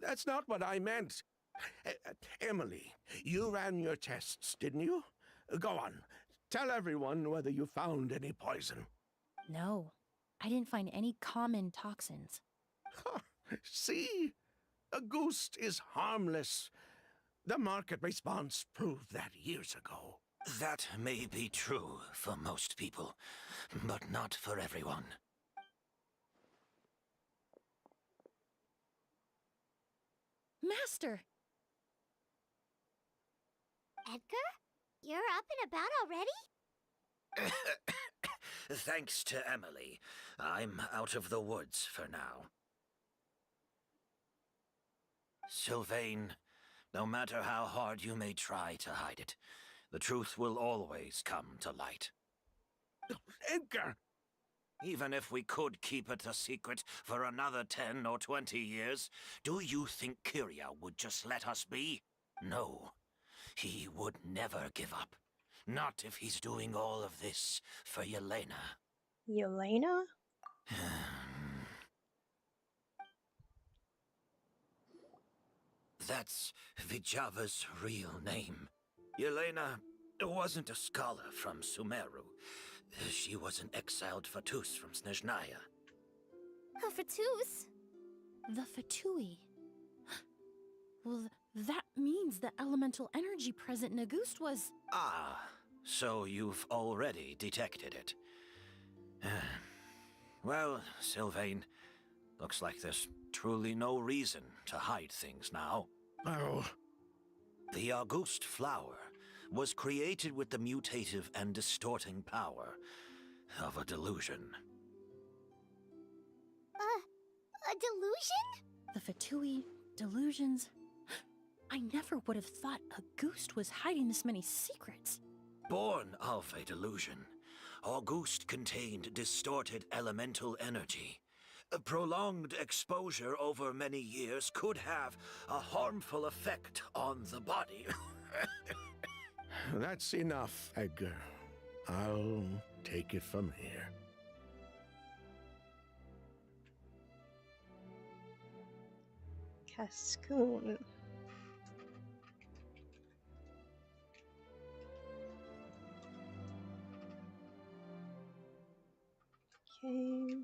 that's not what I meant. Emily, you ran your tests, didn't you? Go on. Tell everyone whether you found any poison. No, I didn't find any common toxins. See? A ghost is harmless. The market response proved that years ago. That may be true for most people, but not for everyone. Master! Edgar? You're up and about already? Thanks to Emily, I'm out of the woods for now. Sylvain, no matter how hard you may try to hide it, the truth will always come to light. Edgar! Even if we could keep it a secret for another 10 or 20 years, do you think Kyria would just let us be? No. He would never give up. Not if he's doing all of this for Yelena. Yelena? That's Vijava's real name. Yelena wasn't a scholar from Sumeru. She was an exiled Fatus from Snezhnaya. A Fatus? The Fatui. Well, that means the elemental energy present in Auguste was... Ah, so you've already detected it. Well, Sylvain, looks like there's truly no reason to hide things now. Oh. The Auguste flower was created with the mutative and distorting power of a delusion. A delusion? The Fatui, delusions... I never would have thought Auguste was hiding this many secrets. Born of a delusion, Auguste contained distorted elemental energy. A prolonged exposure over many years could have a harmful effect on the body. That's enough, Edgar. I'll take it from here. Cascoon. Okay.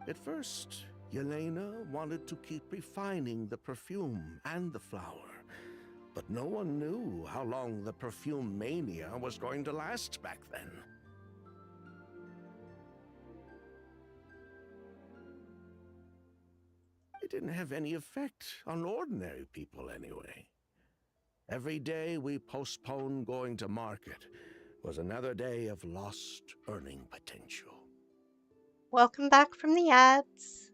At first, Yelena wanted to keep refining the perfume and the flower, but no one knew how long the perfume mania was going to last back then. It didn't have any effect on ordinary people anyway. Every day we postponed going to market was another day of lost earning potential. Welcome back from the ads.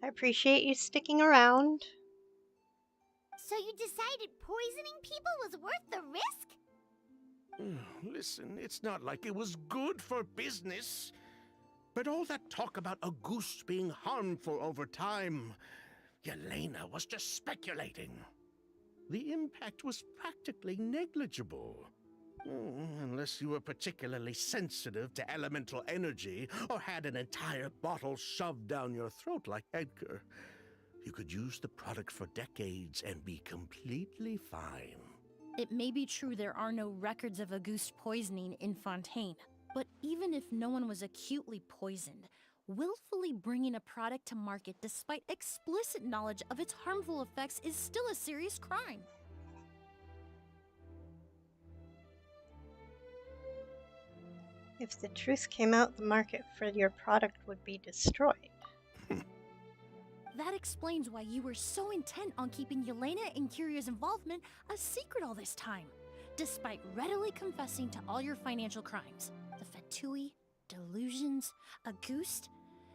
I appreciate you sticking around. So you decided poisoning people was worth the risk? Listen, it's not like it was good for business. But all that talk about Auguste being harmful over time, Yelena was just speculating. The impact was practically negligible. Unless you were particularly sensitive to elemental energy or had an entire bottle shoved down your throat like Edgar. You could use the product for decades and be completely fine. It may be true there are no records of Auguste poisoning in Fontaine, but even if no one was acutely poisoned, willfully bringing a product to market despite explicit knowledge of its harmful effects is still a serious crime. If the truth came out, the market for your product would be destroyed. That explains why you were so intent on keeping Yelena and Kiria's involvement a secret all this time, despite readily confessing to all your financial crimes. The Fatui, delusions, Auguste.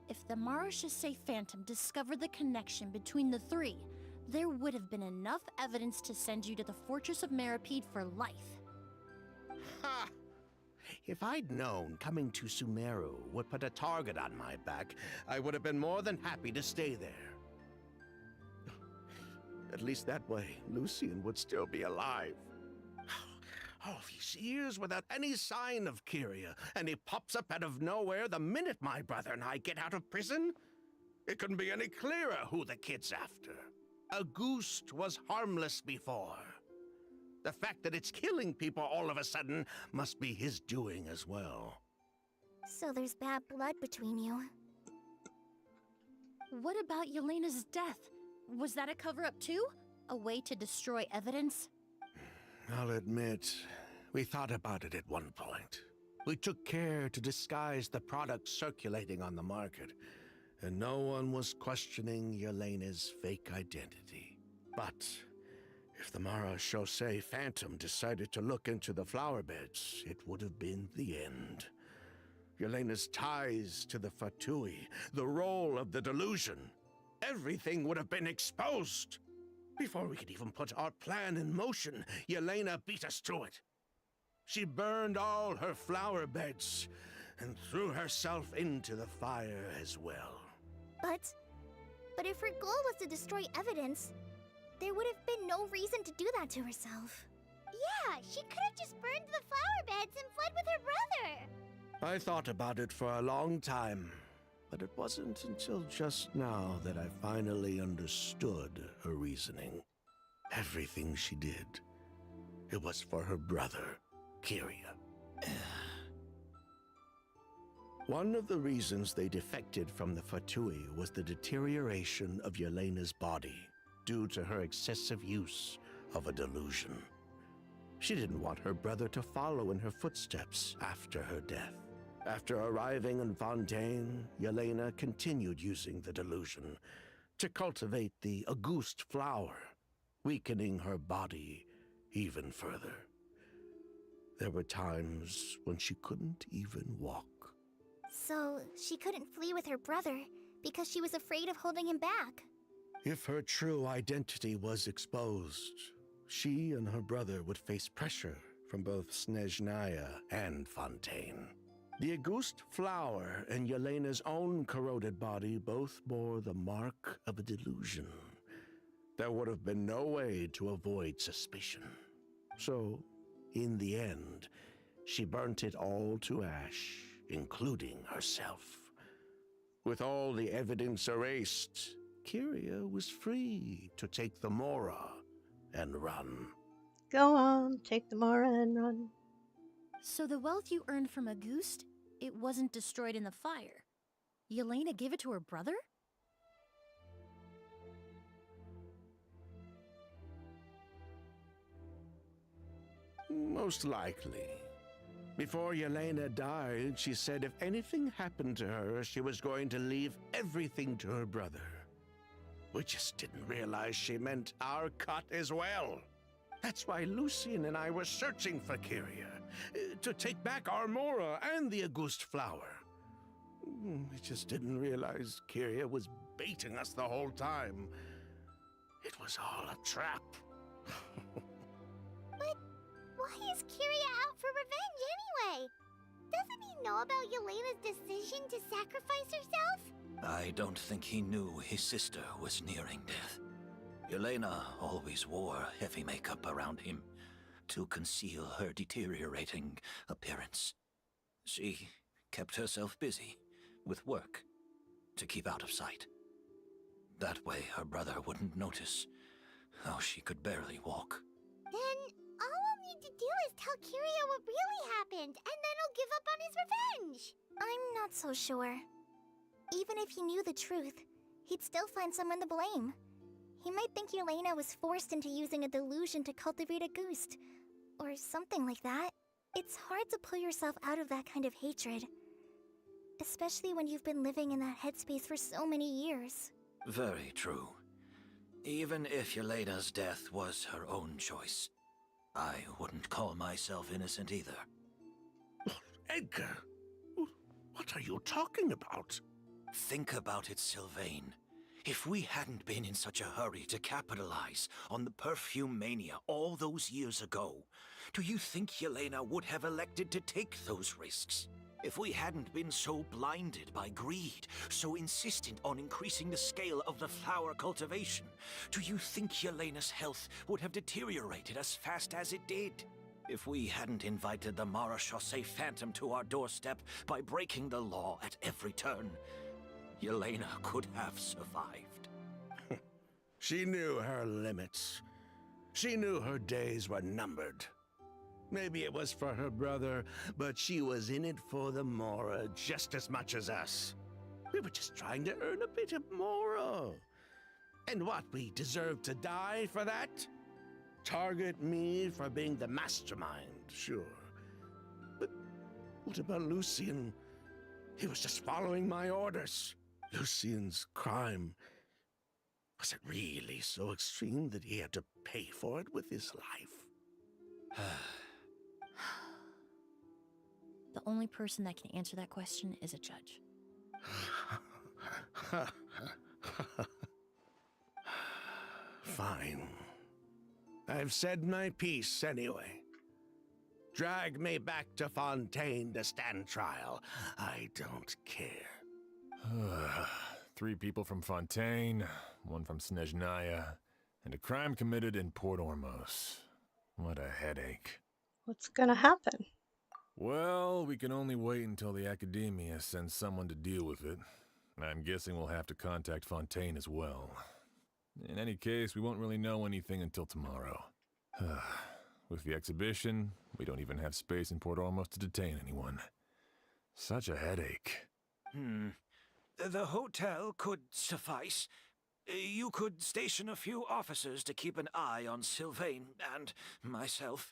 If the Marechaussee Phantom discovered the connection between the three, there would have been enough evidence to send you to the Fortress of Meripede for life. Ha! If I'd known coming to Sumeru would put a target on my back, I would have been more than happy to stay there. At least that way, Lucian would still be alive. All these years without any sign of Kyria, and he pops up out of nowhere the minute my brother and I get out of prison? It couldn't be any clearer who the kid's after. Auguste was harmless before. The fact that it's killing people all of a sudden must be his doing as well. So there's bad blood between you. What about Yelena's death? Was that a cover-up too? A way to destroy evidence? I'll admit, we thought about it at one point. We took care to disguise the product circulating on the market, and no one was questioning Yelena's fake identity. But if the Marechaussee Phantom decided to look into the flower beds, it would have been the end. Yelena's ties to the Fatui, the role of the delusion, everything would have been exposed. Before we could even put our plan in motion, Yelena beat us to it. She burned all her flower beds and threw herself into the fire as well. But if her goal was to destroy evidence, there would have been no reason to do that to herself. Yeah, she could have just burned the flower beds and fled with her brother. I thought about it for a long time, but it wasn't until just now that I finally understood her reasoning. Everything she did, it was for her brother, Kyria. One of the reasons they defected from the Fatui was the deterioration of Yelena's body due to her excessive use of a delusion. She didn't want her brother to follow in her footsteps after her death. After arriving in Fontaine, Yelena continued using the delusion to cultivate the Auguste flower, weakening her body even further. There were times when she couldn't even walk. So she couldn't flee with her brother because she was afraid of holding him back. If her true identity was exposed, she and her brother would face pressure from both Snezhnaya and Fontaine. The Auguste flower and Yelena's own corroded body both bore the mark of a delusion. There would have been no way to avoid suspicion. So, in the end, she burnt it all to ash, including herself. With all the evidence erased, Kyria was free to take the Mora and run. Go on, take the Mora and run. So the wealth you earned from Auguste, it wasn't destroyed in the fire. Yelena gave it to her brother? Most likely. Before Yelena died, she said if anything happened to her, she was going to leave everything to her brother. We just didn't realize she meant our cut as well. That's why Lucian and I were searching for Kyria, to take back our Mora and the Auguste flower. We just didn't realize Kyria was baiting us the whole time. It was all a trap. But why is Kyria out for revenge anyway? Doesn't he know about Yelena's decision to sacrifice herself? I don't think he knew his sister was nearing death. Yelena always wore heavy makeup around him to conceal her deteriorating appearance. She kept herself busy with work to keep out of sight. That way her brother wouldn't notice how she could barely walk. Then all we'll need to do is tell Kyria what really happened, and then he'll give up on his revenge. I'm not so sure. Even if he knew the truth, he'd still find someone to blame. He might think Yelena was forced into using a delusion to cultivate Auguste, or something like that. It's hard to pull yourself out of that kind of hatred. Especially when you've been living in that headspace for so many years. Very true. Even if Yelena's death was her own choice, I wouldn't call myself innocent either. Edgar, what are you talking about? Think about it, Sylvain. If we hadn't been in such a hurry to capitalize on the perfume mania all those years ago, do you think Yelena would have elected to take those risks? If we hadn't been so blinded by greed, so insistent on increasing the scale of the flower cultivation, do you think Yelena's health would have deteriorated as fast as it did? If we hadn't invited the Marechaussee Phantom to our doorstep by breaking the law at every turn, Yelena could have survived. She knew her limits. She knew her days were numbered. Maybe it was for her brother, but she was in it for the Mora just as much as us. We were just trying to earn a bit of Mora. And what, we deserve to die for that? Target me for being the mastermind, sure. But what about Lucien? He was just following my orders. Lucien's crime, was it really so extreme that he had to pay for it with his life? The only person that can answer that question is a judge. Fine. I've said my piece anyway. Drag me back to Fontaine to stand trial. I don't care. 3 people from Fontaine, 1 from Snezhnaya, and a crime committed in Port Ormos. What a headache. What's gonna happen? Well, we can only wait until the Academia sends someone to deal with it. I'm guessing we'll have to contact Fontaine as well. In any case, we won't really know anything until tomorrow. With the exhibition, we don't even have space in Port Ormos to detain anyone. Such a headache. The hotel could suffice. You could station a few officers to keep an eye on Sylvain and myself.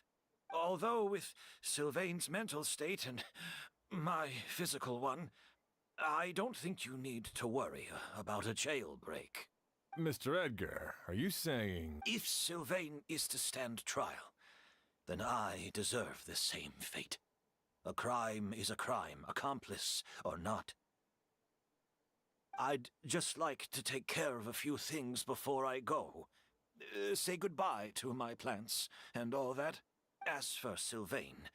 Although with Sylvain's mental state and my physical one, I don't think you need to worry about a jailbreak. Mr. Edgar, are you saying... If Sylvain is to stand trial, then I deserve the same fate. A crime is a crime, accomplice or not. I'd just like to take care of a few things before I go. Say goodbye to my plants and all that. As for Sylvain,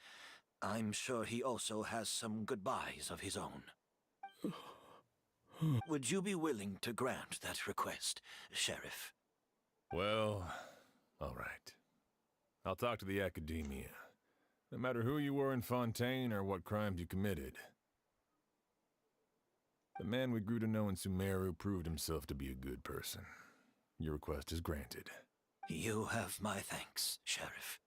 I'm sure he also has some goodbyes of his own. Would you be willing to grant that request, Sheriff? Well, all right. I'll talk to the Academia. No matter who you were in Fontaine or what crimes you committed. The man we grew to know in Sumeru proved himself to be a good person. Your request is granted. You have my thanks, Sheriff.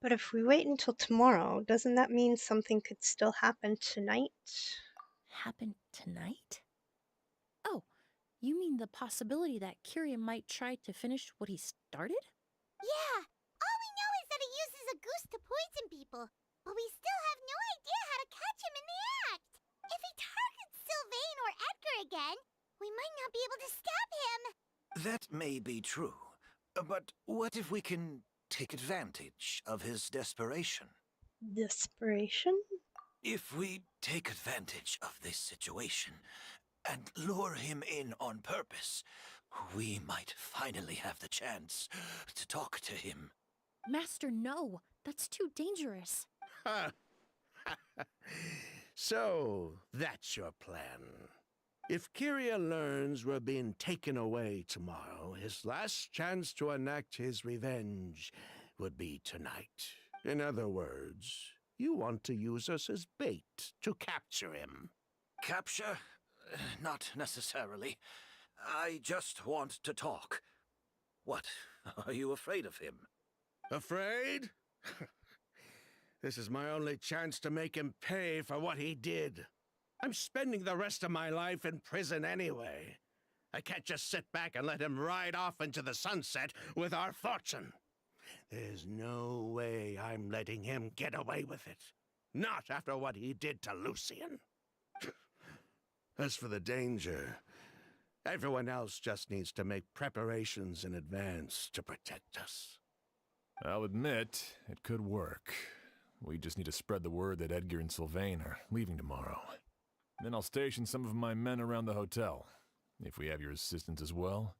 But if we wait until tomorrow, doesn't that mean something could still happen tonight? Happen tonight? Oh, you mean the possibility that Kyria might try to finish what he started? Yeah, all we know is that he uses a goose to poison people, but we still have no idea how to catch him in the act. If he targets Sylvain or Edgar again, we might not be able to stop him. That may be true, but what if we can take advantage of his desperation? Desperation? If we take advantage of this situation and lure him in on purpose, we might finally have the chance to talk to him. Master, no. That's too dangerous. So, that's your plan. If Kyria learns we're being taken away tomorrow, his last chance to enact his revenge would be tonight. In other words, you want to use us as bait to capture him. Capture? Not necessarily. I just want to talk. What? Are you afraid of him? Afraid? This is my only chance to make him pay for what he did. I'm spending the rest of my life in prison anyway. I can't just sit back and let him ride off into the sunset with our fortune. There's no way I'm letting him get away with it. Not after what he did to Lucian. As for the danger, everyone else just needs to make preparations in advance to protect us. I'll admit, it could work. We just need to spread the word that Edgar and Sylvain are leaving tomorrow. Then I'll station some of my men around the hotel. If we have your assistance as well,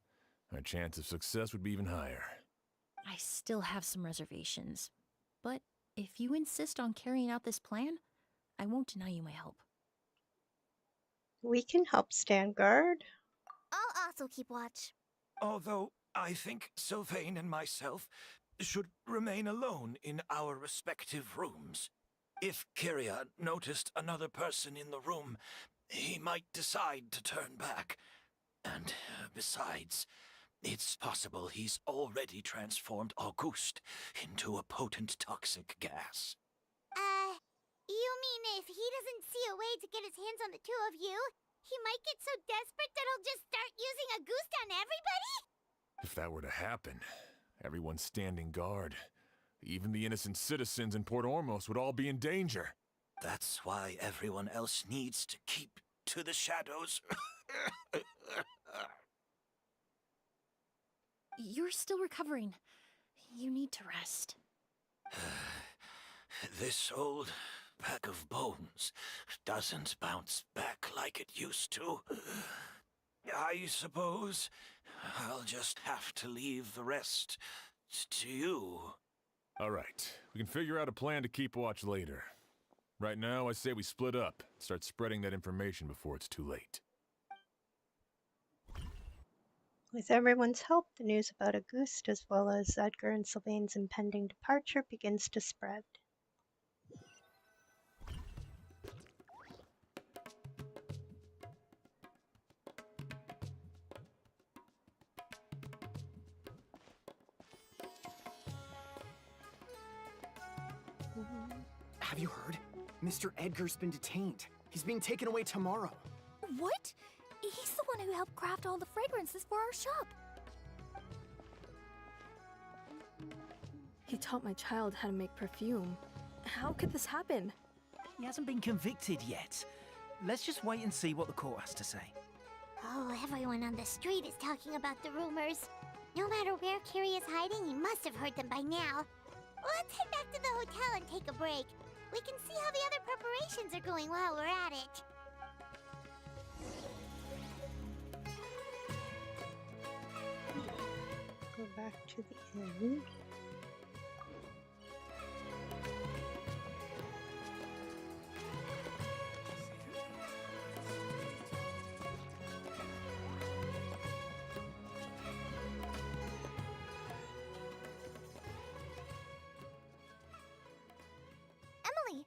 our chance of success would be even higher. I still have some reservations, but if you insist on carrying out this plan, I won't deny you my help. We can help stand guard. I'll also keep watch. Although I think Sylvain and myself should remain alone in our respective rooms. If Kyria noticed another person in the room, he might decide to turn back. And besides, it's possible he's already transformed Auguste into a potent toxic gas. You mean if he doesn't see a way to get his hands on the two of you, he might get so desperate that he'll just start using Auguste on everybody? If that were to happen, everyone standing guard, even the innocent citizens in Port Ormos would all be in danger. That's why everyone else needs to keep to the shadows. You're still recovering. You need to rest. This old bag of bones doesn't bounce back like it used to. I suppose I'll just have to leave the rest to you. All right, we can figure out a plan to keep watch later. Right now, I say we split up, start spreading that information before it's too late. With everyone's help, the news about Auguste as well as Edgar and Sylvain's impending departure begins to spread. Have you heard? Mr. Edgar's been detained. He's being taken away tomorrow. What? He's the one who helped craft all the fragrances for our shop. He taught my child how to make perfume. How could this happen? He hasn't been convicted yet. Let's just wait and see what the court has to say. Oh, everyone on the street is talking about the rumors. No matter where Kyrie is hiding, he must have heard them by now. Let's head back to the hotel and take a break. We can see how the other preparations are going while we're at it. Go back to the inn. Emily,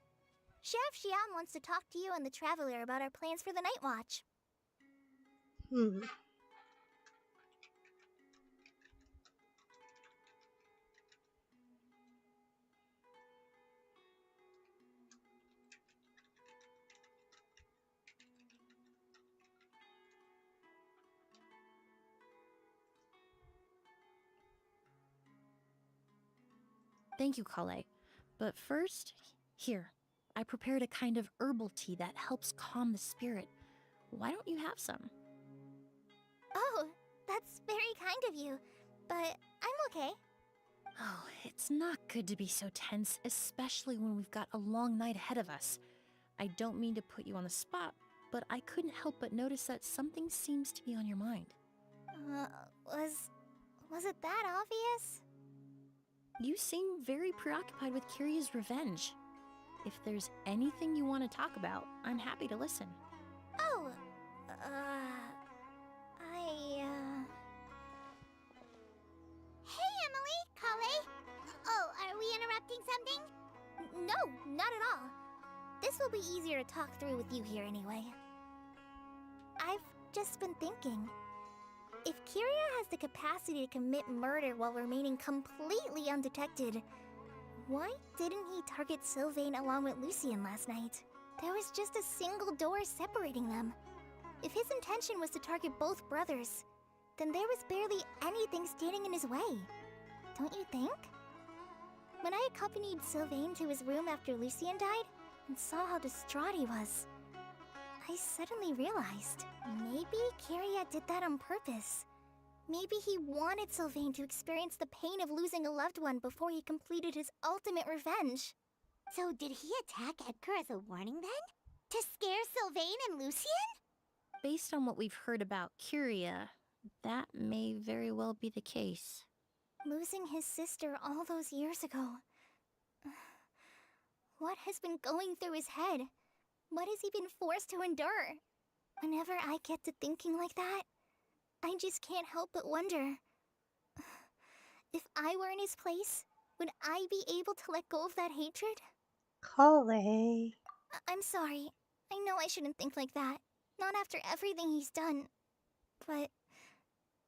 Sheriff Xian wants to talk to you and the Traveler about our plans for the night watch. Thank you, Kale. But first, here, I prepared a kind of herbal tea that helps calm the spirit. Why don't you have some? Oh, that's very kind of you, but I'm okay. Oh, it's not good to be so tense, especially when we've got a long night ahead of us. I don't mean to put you on the spot, but I couldn't help but notice that something seems to be on your mind. Was it that obvious? You seem very preoccupied with Kyria's revenge. If there's anything you want to talk about, I'm happy to listen. Oh, Hey, Emily, Kale. Oh, are we interrupting something? No, not at all. This will be easier to talk through with you here anyway. I've just been thinking. If Kyria has the capacity to commit murder while remaining completely undetected, why didn't he target Sylvain along with Lucian last night? There was just a single door separating them. If his intention was to target both brothers, then there was barely anything standing in his way. Don't you think? When I accompanied Sylvain to his room after Lucien died, and saw how distraught he was, I suddenly realized, maybe Kyria did that on purpose. Maybe he wanted Sylvain to experience the pain of losing a loved one before he completed his ultimate revenge. So did he attack Edgar as a warning then? To scare Sylvain and Lucien? Based on what we've heard about Kyria, that may very well be the case. Losing his sister all those years ago. What has been going through his head? What has he been forced to endure? Whenever I get to thinking like that, I just can't help but wonder. If I were in his place, would I be able to let go of that hatred? Kale. I'm sorry. I know I shouldn't think like that. Not after everything he's done. But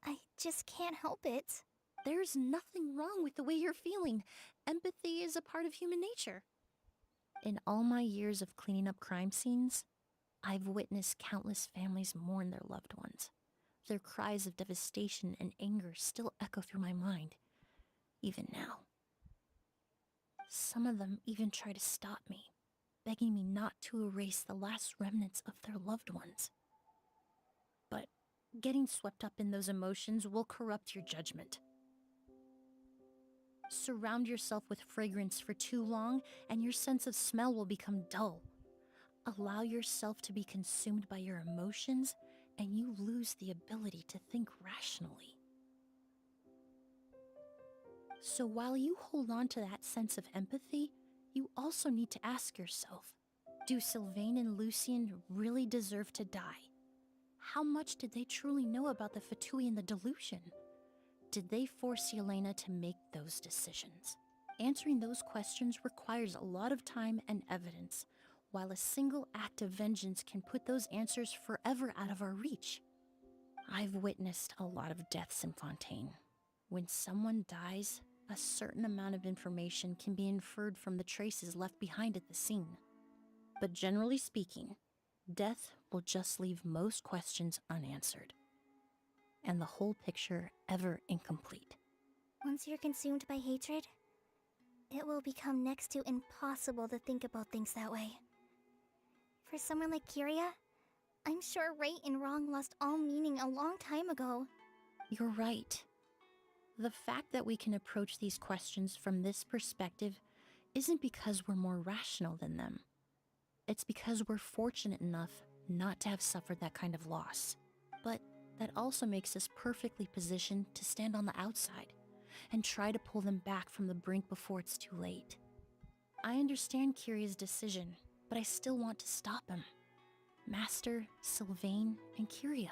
I just can't help it. There's nothing wrong with the way you're feeling. Empathy is a part of human nature. In all my years of cleaning up crime scenes, I've witnessed countless families mourn their loved ones. Their cries of devastation and anger still echo through my mind, even now. Some of them even try to stop me, begging me not to erase the last remnants of their loved ones. But getting swept up in those emotions will corrupt your judgment. Surround yourself with fragrance for too long, and your sense of smell will become dull. Allow yourself to be consumed by your emotions, and you lose the ability to think rationally. So while you hold on to that sense of empathy, you also need to ask yourself, do Sylvain and Lucien really deserve to die? How much did they truly know about the Fatui and the delusion? Did they force Yelena to make those decisions? Answering those questions requires a lot of time and evidence, while a single act of vengeance can put those answers forever out of our reach. I've witnessed a lot of deaths in Fontaine. When someone dies, a certain amount of information can be inferred from the traces left behind at the scene. But generally speaking, death will just leave most questions unanswered, and the whole picture ever incomplete. Once you're consumed by hatred, it will become next to impossible to think about things that way. For someone like Kyria, I'm sure right and wrong lost all meaning a long time ago. You're right. The fact that we can approach these questions from this perspective isn't because we're more rational than them. It's because we're fortunate enough not to have suffered that kind of loss. But that also makes us perfectly positioned to stand on the outside and try to pull them back from the brink before it's too late. I understand Kyria's decision, but I still want to stop him. Master, Sylvain, and Kyria.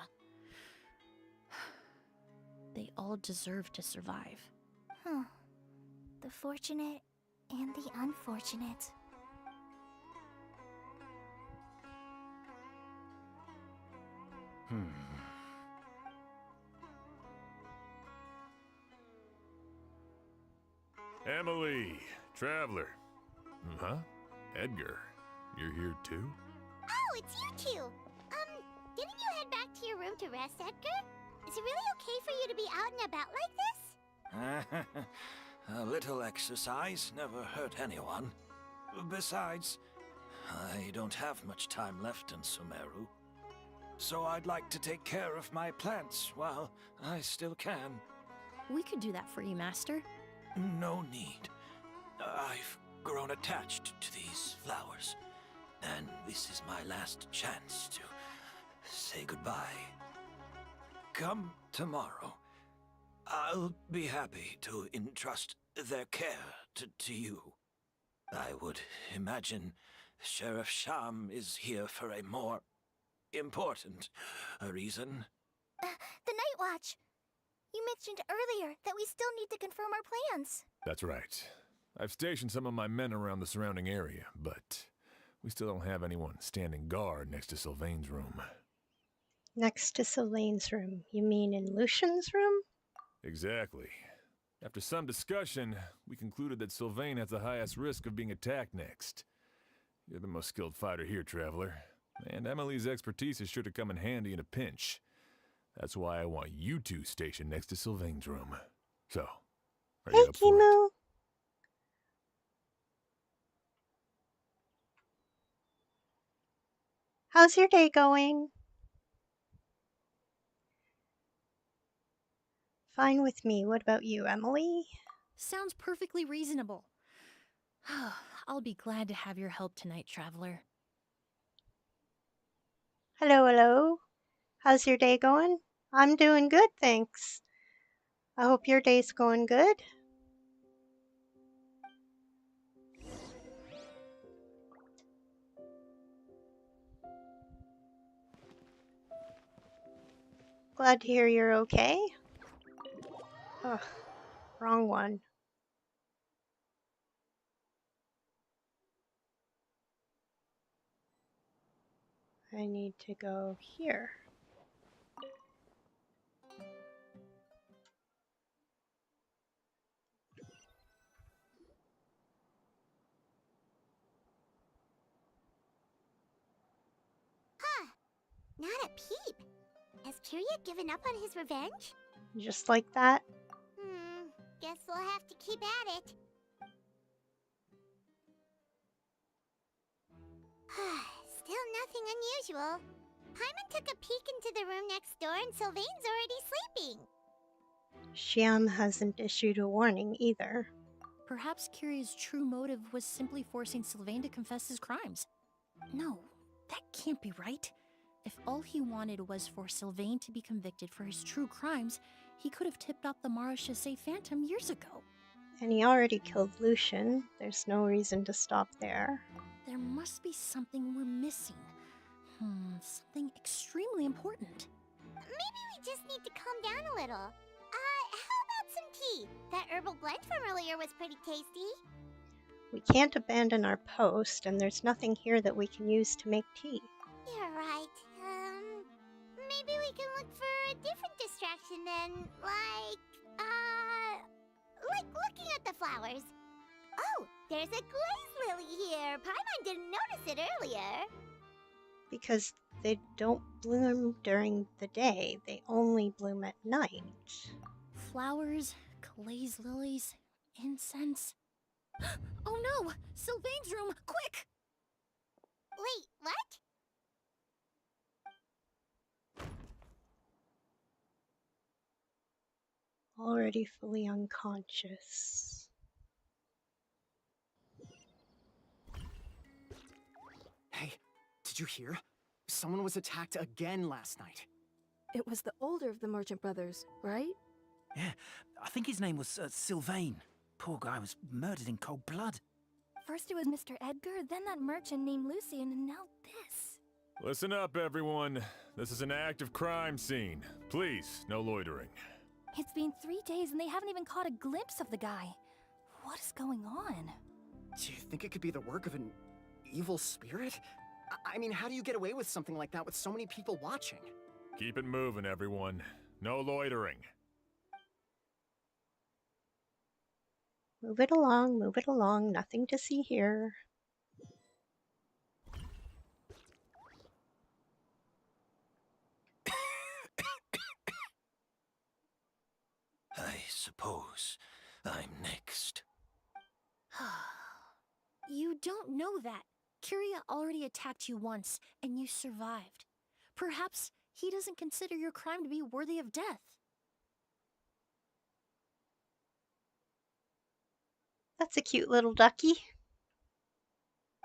They all deserve to survive. The fortunate and the unfortunate. Emily, Traveler. Huh? Edgar, you're here too? Oh, it's you two! Didn't you head back to your room to rest, Edgar? Is it really okay for you to be out and about like this? A little exercise never hurt anyone. Besides, I don't have much time left in Sumeru. So I'd like to take care of my plants while I still can. We could do that for you, Master. No need. I've grown attached to these flowers, and this is my last chance to say goodbye. Come tomorrow. I'll be happy to entrust their care to you. I would imagine Sheriff Sham is here for a more important reason. The Night Watch! You mentioned earlier that we still need to confirm our plans. That's right. I've stationed some of my men around the surrounding area, but we still don't have anyone standing guard next to Sylvain's room. Next to Sylvain's room? You mean in Lucian's room? Exactly. After some discussion, we concluded that Sylvain has the highest risk of being attacked next. You're the most skilled fighter here, Traveler, and Emily's expertise is sure to come in handy in a pinch. That's why I want you two stationed next to Sylvain's room. So, are you up for it? How's your day going? Fine with me. What about you, Emily? Sounds perfectly reasonable. I'll be glad to have your help tonight, Traveler. Hello, hello. How's your day going? I'm doing good, thanks. I hope your day's going good. Glad to hear you're okay. Ugh, wrong one. I need to go here. Huh. Not a peep. Has Kirya given up on his revenge? Just like that. Guess we'll have to keep at it. Still nothing unusual. Paimon took a peek into the room next door and Sylvain's already sleeping. Xiam hasn't issued a warning either. Perhaps Kirya's true motive was simply forcing Sylvain to confess his crimes. No, that can't be right. If all he wanted was for Sylvain to be convicted for his true crimes, he could have tipped off the Marechaussee Phantom years ago. And he already killed Lucian. There's no reason to stop there. There must be something we're missing. Something extremely important. Maybe we just need to calm down a little. How about some tea? That herbal blend from earlier was pretty tasty. We can't abandon our post, and there's nothing here that we can use to make tea. You're right. Maybe we can look for a different distraction then, like looking at the flowers. Oh, there's a glaze lily here. Paimon didn't notice it earlier. Because they don't bloom during the day, they only bloom at night. Flowers, glaze lilies, incense. Oh no! Sylvain's room! Quick! Wait, what? Already fully unconscious. Hey, did you hear? Someone was attacked again last night. It was the older of the merchant brothers, right? Yeah, I think his name was Sylvain. Poor guy was murdered in cold blood. First it was Mr. Edgar, then that merchant named Lucian, and now this. Listen up, everyone. This is an active crime scene. Please, no loitering. It's been 3 days and they haven't even caught a glimpse of the guy. What is going on? Do you think it could be the work of an evil spirit? I mean, how do you get away with something like that with so many people watching? Keep it moving, everyone. No loitering. Move it along, nothing to see here. I suppose I'm next. You don't know that. Kirya already attacked you once, and you survived. Perhaps he doesn't consider your crime to be worthy of death. That's a cute little ducky.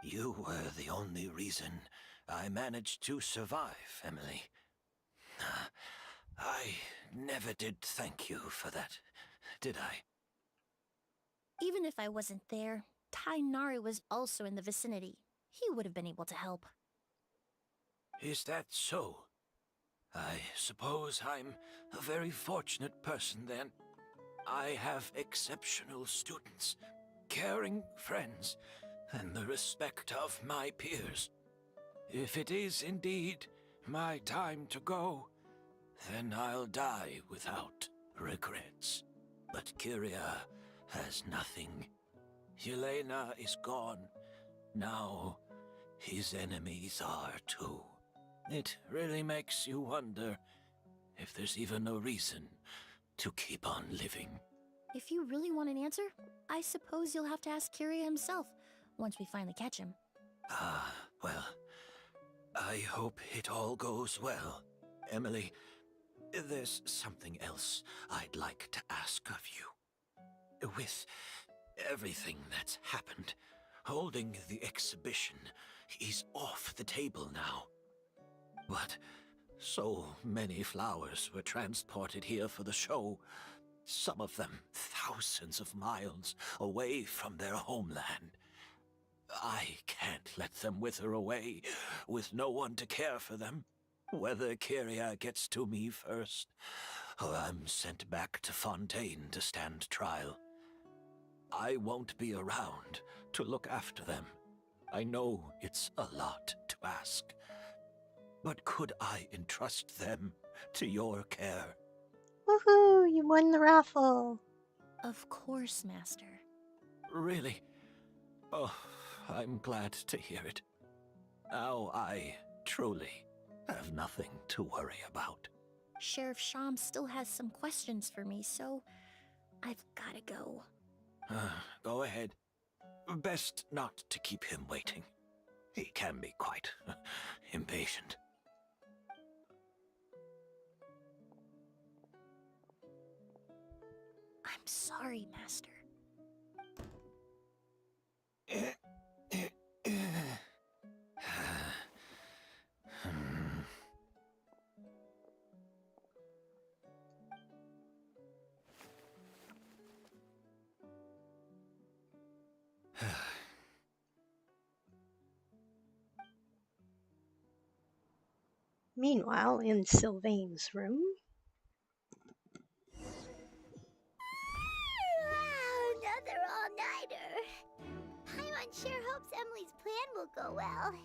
You were the only reason I managed to survive, Emily. I never did thank you for that, did I? Even if I wasn't there, Tainari was also in the vicinity. He would have been able to help. Is that so? I suppose I'm a very fortunate person then. I have exceptional students, caring friends, and the respect of my peers. If it is indeed my time to go, then I'll die without regrets. But Kirya has nothing. Yelena is gone. Now his enemies are too. It really makes you wonder if there's even a reason to keep on living. If you really want an answer, I suppose you'll have to ask Kirya himself, once we finally catch him. Well, I hope it all goes well. Emily, there's something else I'd like to ask of you. With everything that's happened, holding the exhibition is off the table now. But so many flowers were transported here for the show, some of them thousands of miles away from their homeland. I can't let them wither away with no one to care for them. Whether Kyria gets to me first, or I'm sent back to Fontaine to stand trial, I won't be around to look after them. I know it's a lot to ask, but could I entrust them to your care? Woohoo! You won the raffle. Of course, Master. Really? Oh, I'm glad to hear it. Now I truly have nothing to worry about. Sheriff Sham still has some questions for me, so I've gotta go. Go ahead. Best not to keep him waiting. He can be quite impatient. I'm sorry, Master. Meanwhile, in Sylvain's room. Another all-nighter. Paimon sure hopes Emily's plan will go well.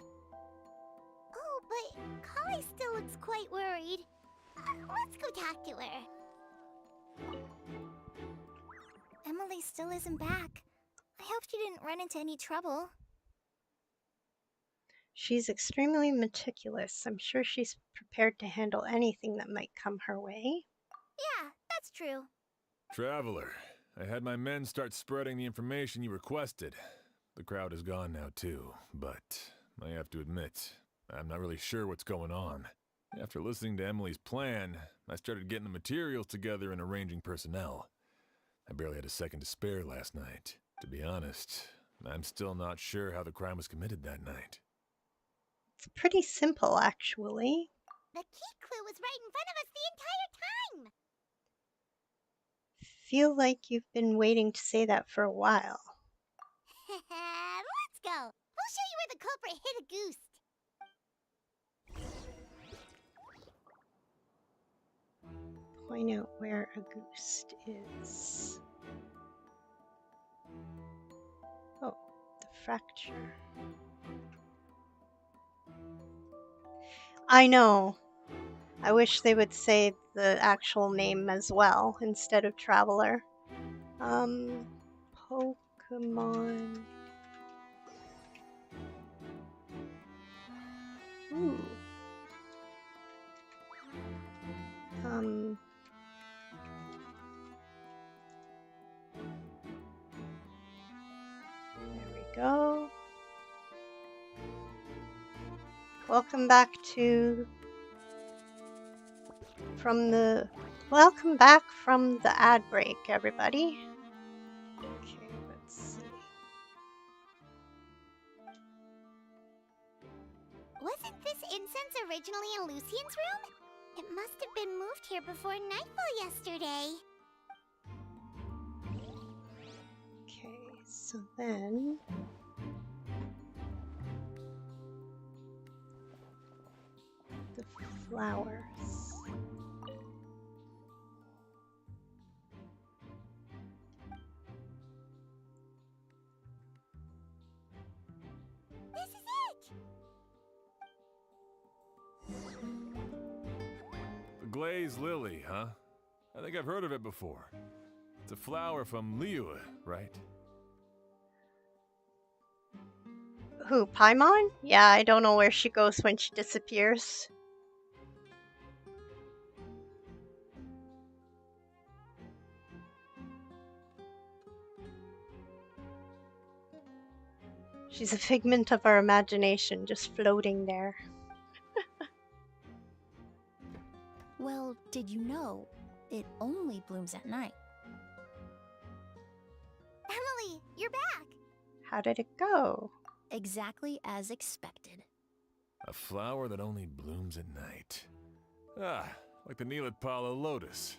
Oh, but Kali still looks quite worried. Let's go talk to her. Emily still isn't back. I hope she didn't run into any trouble. She's extremely meticulous. I'm sure she's prepared to handle anything that might come her way. Yeah, that's true. Traveler, I had my men start spreading the information you requested. The crowd is gone now too, but I have to admit, I'm not really sure what's going on. After listening to Emily's plan, I started getting the materials together and arranging personnel. I barely had a second to spare last night. To be honest, I'm still not sure how the crime was committed that night. It's pretty simple, actually. The key clue was right in front of us the entire time. Feel like you've been waiting to say that for a while. Let's go. We'll show you where the culprit hid a goose. Point out where a goose is. Oh, the fracture. I know. I wish they would say the actual name as well instead of Traveler. Pokemon. Ooh. There we go. Welcome back from the ad break, everybody. Okay, let's see. Wasn't this incense originally in Lucian's room? It must have been moved here before nightfall yesterday. Okay, so then the flowers. This is it! The glazed lily, huh? I think I've heard of it before. It's a flower from Liyue, right? Who, Paimon? Yeah, I don't know where she goes when she disappears. She's a figment of our imagination, just floating there. Well, did you know it only blooms at night? Emily, you're back! How did it go? Exactly as expected. A flower that only blooms at night. Ah, like the Neelitpala lotus.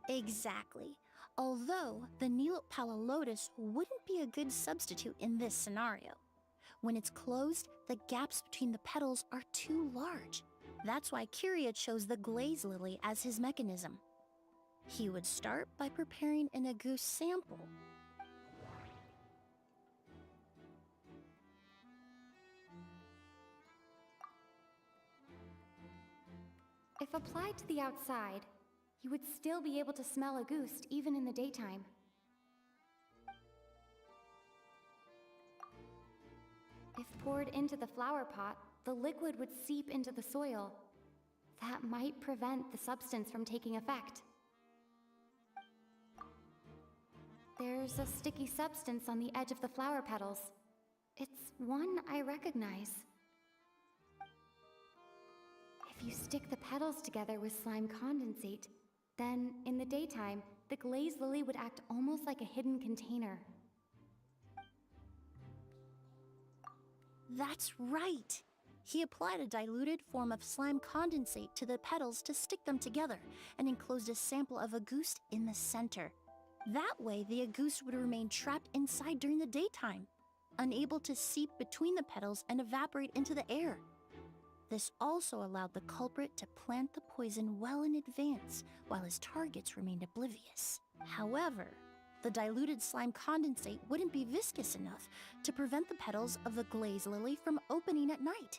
Exactly. Although the Neelitpala lotus wouldn't be a good substitute in this scenario. When it's closed, the gaps between the petals are too large. That's why Kyria chose the glaze lily as his mechanism. He would start by preparing an agouti sample. If applied to the outside, you would still be able to smell agouti even in the daytime. If poured into the flower pot, the liquid would seep into the soil. That might prevent the substance from taking effect. There's a sticky substance on the edge of the flower petals. It's one I recognize. If you stick the petals together with slime condensate, then in the daytime, the glaze lily would act almost like a hidden container. That's right! He applied a diluted form of slime condensate to the petals to stick them together and enclosed a sample of agouti in the center. That way, the agouti would remain trapped inside during the daytime, unable to seep between the petals and evaporate into the air. This also allowed the culprit to plant the poison well in advance while his targets remained oblivious. However, the diluted slime condensate wouldn't be viscous enough to prevent the petals of the glaze lily from opening at night.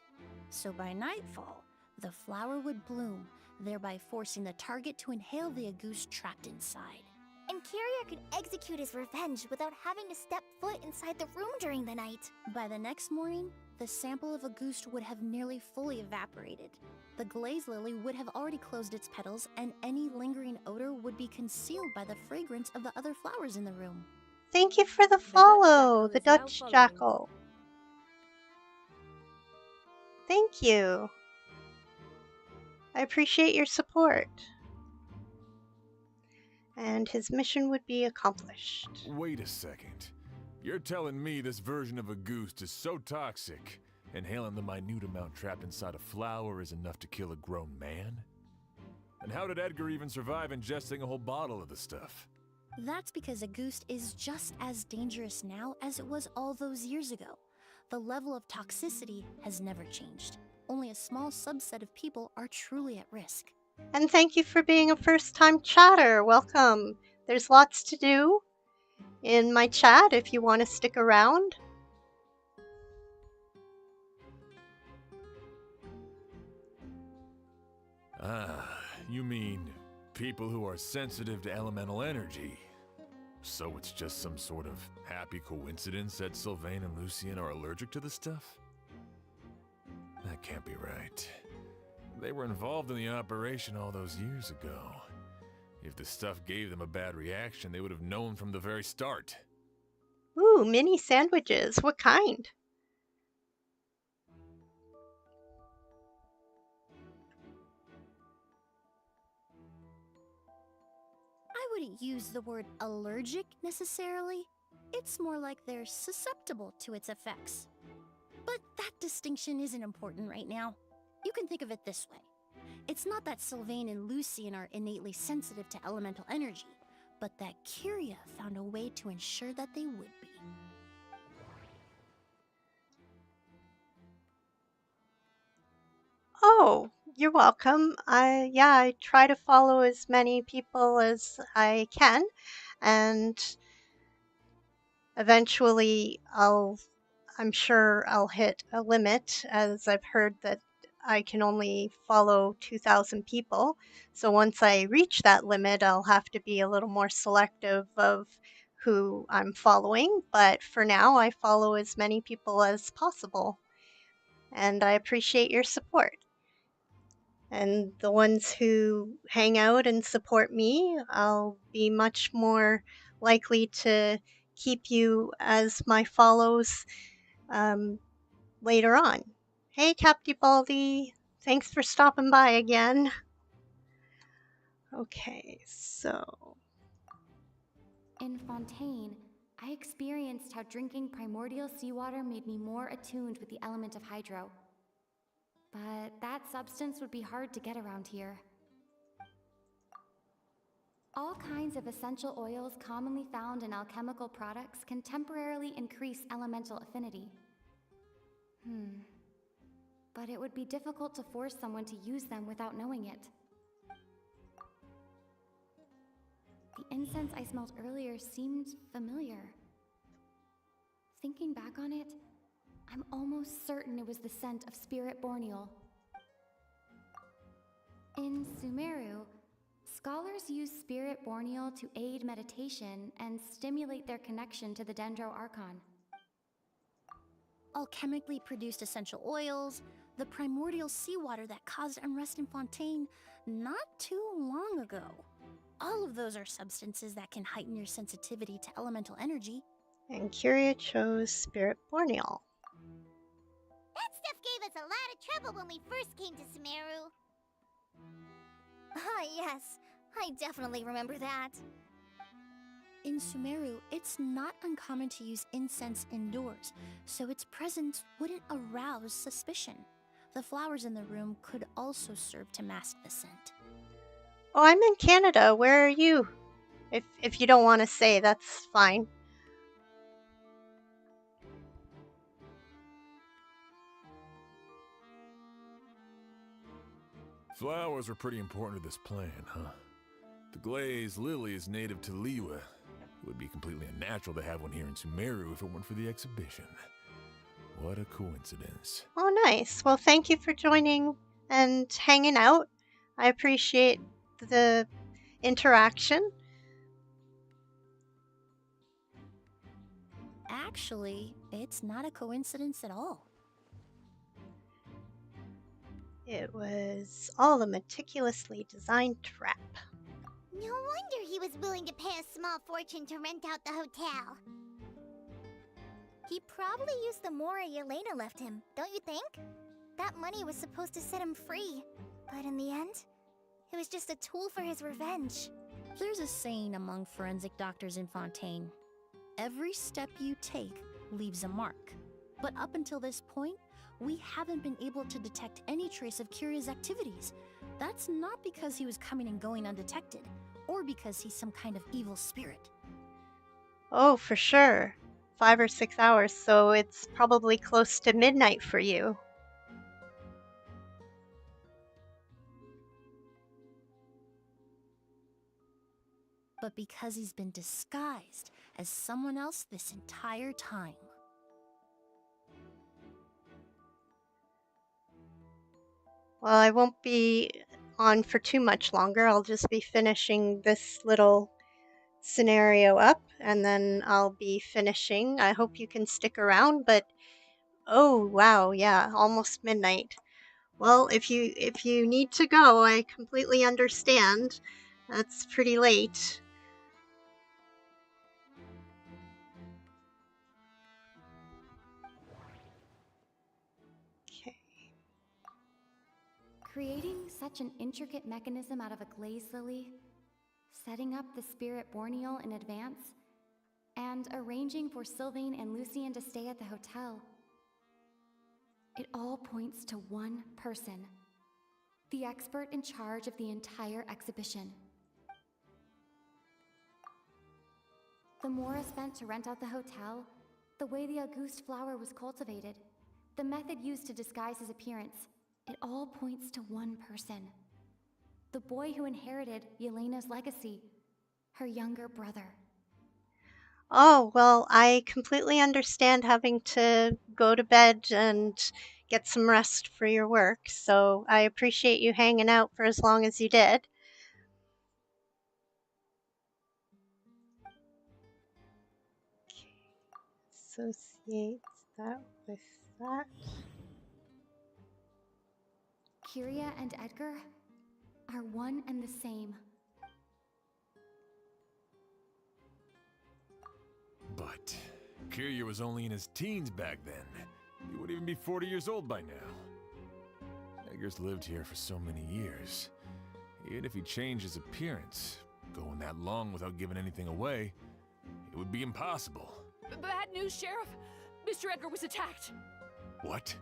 So by nightfall, the flower would bloom, thereby forcing the target to inhale the agouti trapped inside. And Kyria could execute his revenge without having to step foot inside the room during the night. By the next morning, the sample of agouti would have nearly fully evaporated. The glaze lily would have already closed its petals, and any lingering odor would be concealed by the fragrance of the other flowers in the room. Thank you for the follow, the Dutch Jackal. Thank you. I appreciate your support. And his mission would be accomplished. Wait a second. You're telling me this version of agouti is so toxic, inhaling the minute amount trapped inside a flower is enough to kill a grown man? And how did Edgar even survive ingesting a whole bottle of the stuff? That's because agouti is just as dangerous now as it was all those years ago. The level of toxicity has never changed. Only a small subset of people are truly at risk. And thank you for being a first-time chatter. Welcome. There's lots to do in my chat if you want to stick around. Ah, you mean people who are sensitive to elemental energy. So it's just some sort of happy coincidence that Sylvain and Lucien are allergic to the stuff? That can't be right. They were involved in the operation all those years ago. If the stuff gave them a bad reaction, they would have known from the very start. Ooh, mini sandwiches. What kind? I wouldn't use the word allergic necessarily. It's more like they're susceptible to its effects. But that distinction isn't important right now. You can think of it this way. It's not that Sylvain and Lucien are innately sensitive to elemental energy, but that Kyria found a way to ensure that they would be. Oh, you're welcome. I try to follow as many people as I can, and eventually I'm sure I'll hit a limit, as I've heard that I can only follow 2,000 people. So once I reach that limit, I'll have to be a little more selective of who I'm following. But for now, I follow as many people as possible. And I appreciate your support. And the ones who hang out and support me, I'll be much more likely to keep you as my follows later on. Hey, Capty Baldy, thanks for stopping by again. Okay, so... In Fontaine, I experienced how drinking primordial seawater made me more attuned with the element of hydro. But that substance would be hard to get around here. All kinds of essential oils commonly found in alchemical products can temporarily increase elemental affinity. But it would be difficult to force someone to use them without knowing it. The incense I smelled earlier seemed familiar. Thinking back on it, I'm almost certain it was the scent of Spirit Borneal. In Sumeru, scholars use Spirit Borneal to aid meditation and stimulate their connection to the Dendro Archon. Alchemically produced essential oils, the primordial seawater that caused unrest in Fontaine not too long ago. All of those are substances that can heighten your sensitivity to elemental energy. And Curia chose Spirit Borneal. That stuff gave us a lot of trouble when we first came to Sumeru. Ah, yes. I definitely remember that. In Sumeru, it's not uncommon to use incense indoors, so its presence wouldn't arouse suspicion. The flowers in the room could also serve to mask the scent. Oh, I'm in Canada. Where are you? If you don't want to say, that's fine. Flowers are pretty important to this plan, huh? The glazed lily is native to Liwa. It would be completely unnatural to have one here in Sumeru if it weren't for the exhibition. What a coincidence. Oh, nice. Well, thank you for joining and hanging out. I appreciate the interaction. Actually, it's not a coincidence at all. It was all a meticulously designed trap. No wonder he was willing to pay a small fortune to rent out the hotel. He probably used the Mora Yelena left him, don't you think? That money was supposed to set him free, but in the end, it was just a tool for his revenge. There's a saying among forensic doctors in Fontaine. Every step you take leaves a mark. But up until this point, we haven't been able to detect any trace of Curia's activities. That's not because he was coming and going undetected, or because he's some kind of evil spirit. Oh, for sure. 5 or 6 hours, so it's probably close to midnight for you. But because he's been disguised as someone else this entire time. Well, I won't be on for too much longer. I'll just be finishing this little scenario up, and then I'll be finishing. I hope you can stick around, but oh wow, yeah, almost midnight. Well, if you need to go, I completely understand. That's pretty late. Okay. Creating such an intricate mechanism out of a glaze lily, setting up the Spirit Borneal in advance, and arranging for Sylvain and Lucien to stay at the hotel. It all points to one person, the expert in charge of the entire exhibition. The Mora spent to rent out the hotel, the way the Auguste flower was cultivated, the method used to disguise his appearance, it all points to one person. The boy who inherited Yelena's legacy, her younger brother. Oh, well, I completely understand having to go to bed and get some rest for your work, so I appreciate you hanging out for as long as you did. Okay. Associate that with that. Curia and Edgar are one and the same. But Kirya was only in his teens back then. He would even be 40 years old by now. Edgar's lived here for so many years. Even if he changed his appearance, going that long without giving anything away, it would be impossible. Bad news, Sheriff. Mr. Edgar was attacked. What?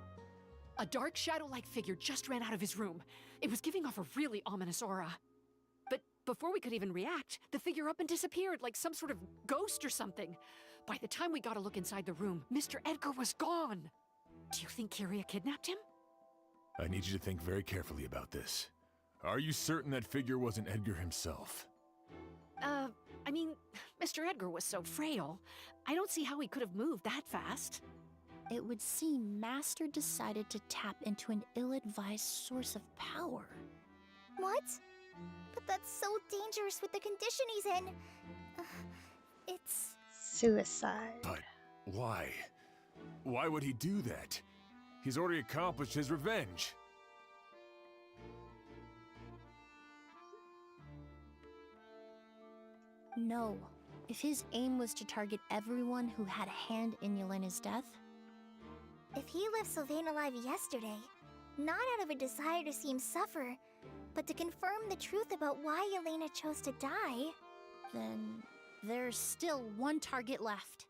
A dark shadow-like figure just ran out of his room. It was giving off a really ominous aura. But before we could even react, the figure up and disappeared like some sort of ghost or something. By the time we got a look inside the room, Mr. Edgar was gone. Do you think Kyria kidnapped him? I need you to think very carefully about this. Are you certain that figure wasn't Edgar himself? I mean, Mr. Edgar was so frail. I don't see how he could have moved that fast. It would seem Master decided to tap into an ill-advised source of power. What? But that's so dangerous with the condition he's in. It's... Suicide. But why? Why would he do that? He's already accomplished his revenge. No. If his aim was to target everyone who had a hand in Yelena's death... If he left Sylvain alive yesterday, not out of a desire to see him suffer, but to confirm the truth about why Yelena chose to die... Then there's still one target left.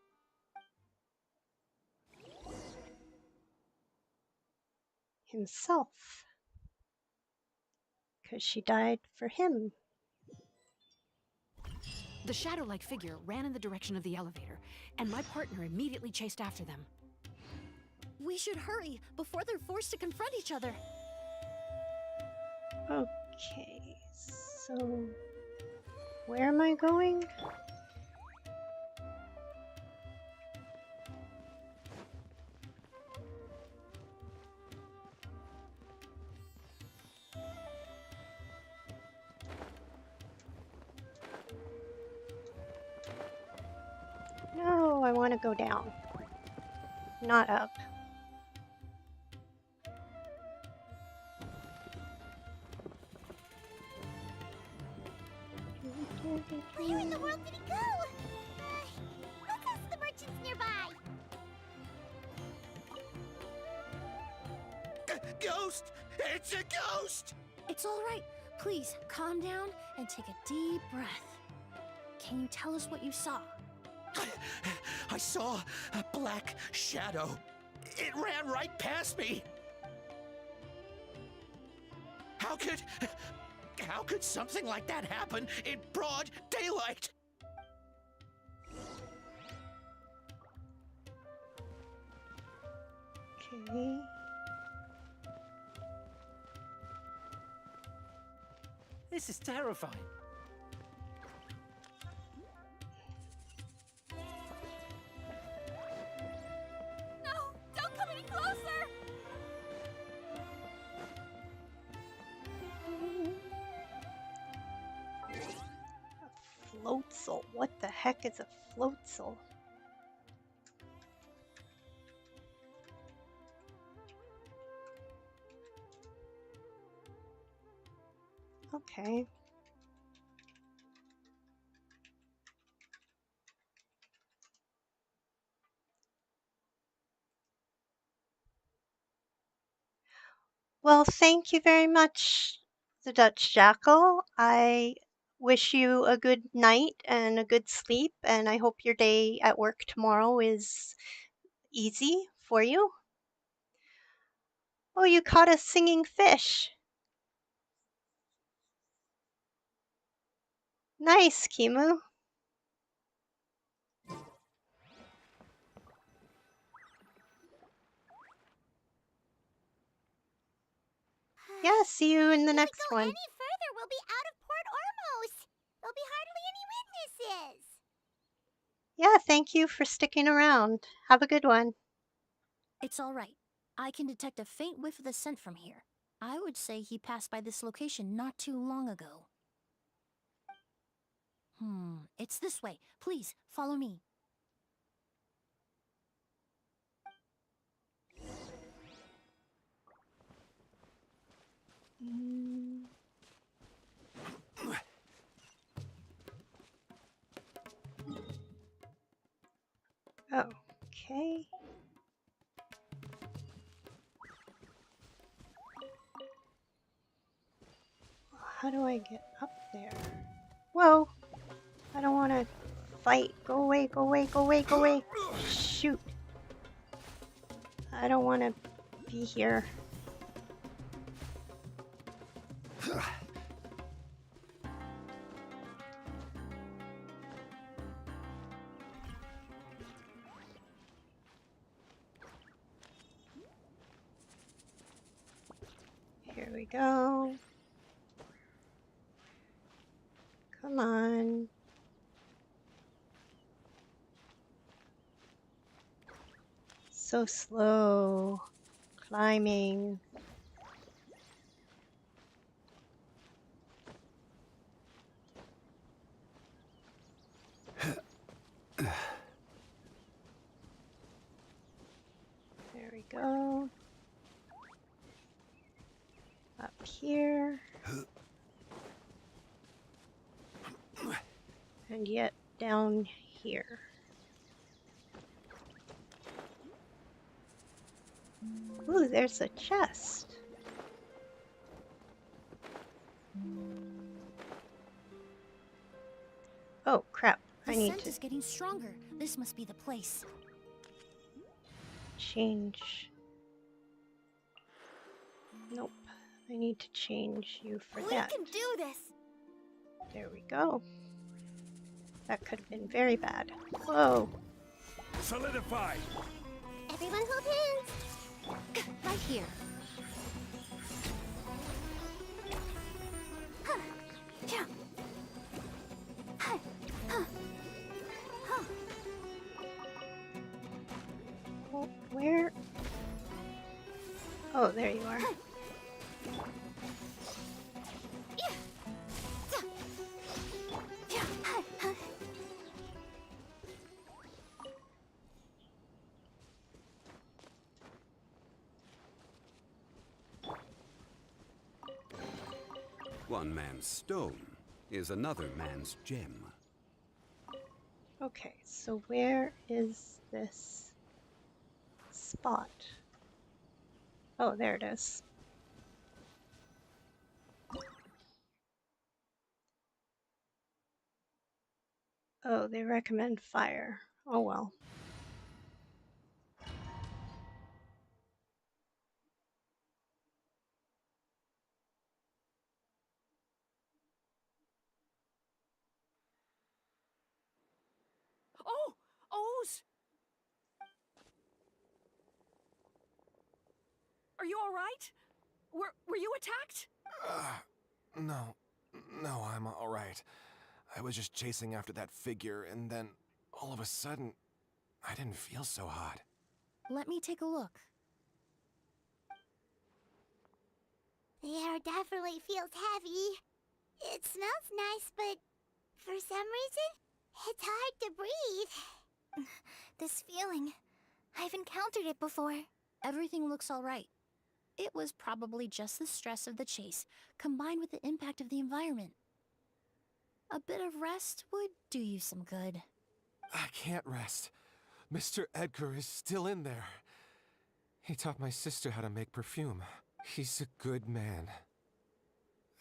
Himself. Because she died for him. The shadow-like figure ran in the direction of the elevator, and my partner immediately chased after them. We should hurry before they're forced to confront each other. Okay, so where am I going? No, I want to go down, not up. Where in the world did he go? Let's ask the merchants nearby. Ghost! It's a ghost! It's all right. Please, calm down and take a deep breath. Can you tell us what you saw? I saw a black shadow. It ran right past me. How could something like that happen in broad daylight? Okay. This is terrifying. No! Don't come any closer! Floatzel. What the heck is a floatzel? Okay. Well, thank you very much, the Dutch Jackal. I wish you a good night and a good sleep, and I hope your day at work tomorrow is easy for you. Oh, you caught a singing fish. Nice, Kimu. Yeah, see you in the next If we go one. any further, we'll be out of Port Ormos. There'll be hardly any witnesses. Yeah, thank you for sticking around. Have a good one. It's all right. I can detect a faint whiff of the scent from here. I would say he passed by this location not too long ago. It's this way. Please, follow me. Okay. how do I get up there? Whoa! I don't want to fight. Go away, go away, go away, go away. Shoot. I don't want to be here. Here we go. Come on. So slow. Climbing. There we go. Up here. And yet down here. Ooh, there's a chest. Oh, crap. I need scent to is getting stronger. This must be the place. change. Nope. I need to change you for that. We can do this! There we go. That could have been very bad. Whoa. Solidify! Everyone hold hands! Right here. Oh, where? Oh, there you are. One man's stone is another man's gem. Okay, so where is this spot? Oh, there it is. Oh, they recommend fire. Oh well. Oh! Oz! Are you alright? Were you attacked? No. No, I'm alright. I was just chasing after that figure, and then, all of a sudden, I didn't feel so hot. Let me take a look. The air definitely feels heavy. It smells nice, but for some reason, it's hard to breathe. This feeling, I've encountered it before. Everything looks all right. It was probably just the stress of the chase, combined with the impact of the environment. A bit of rest would do you some good. I can't rest. Mr. Edgar is still in there. He taught my sister how to make perfume. He's a good man.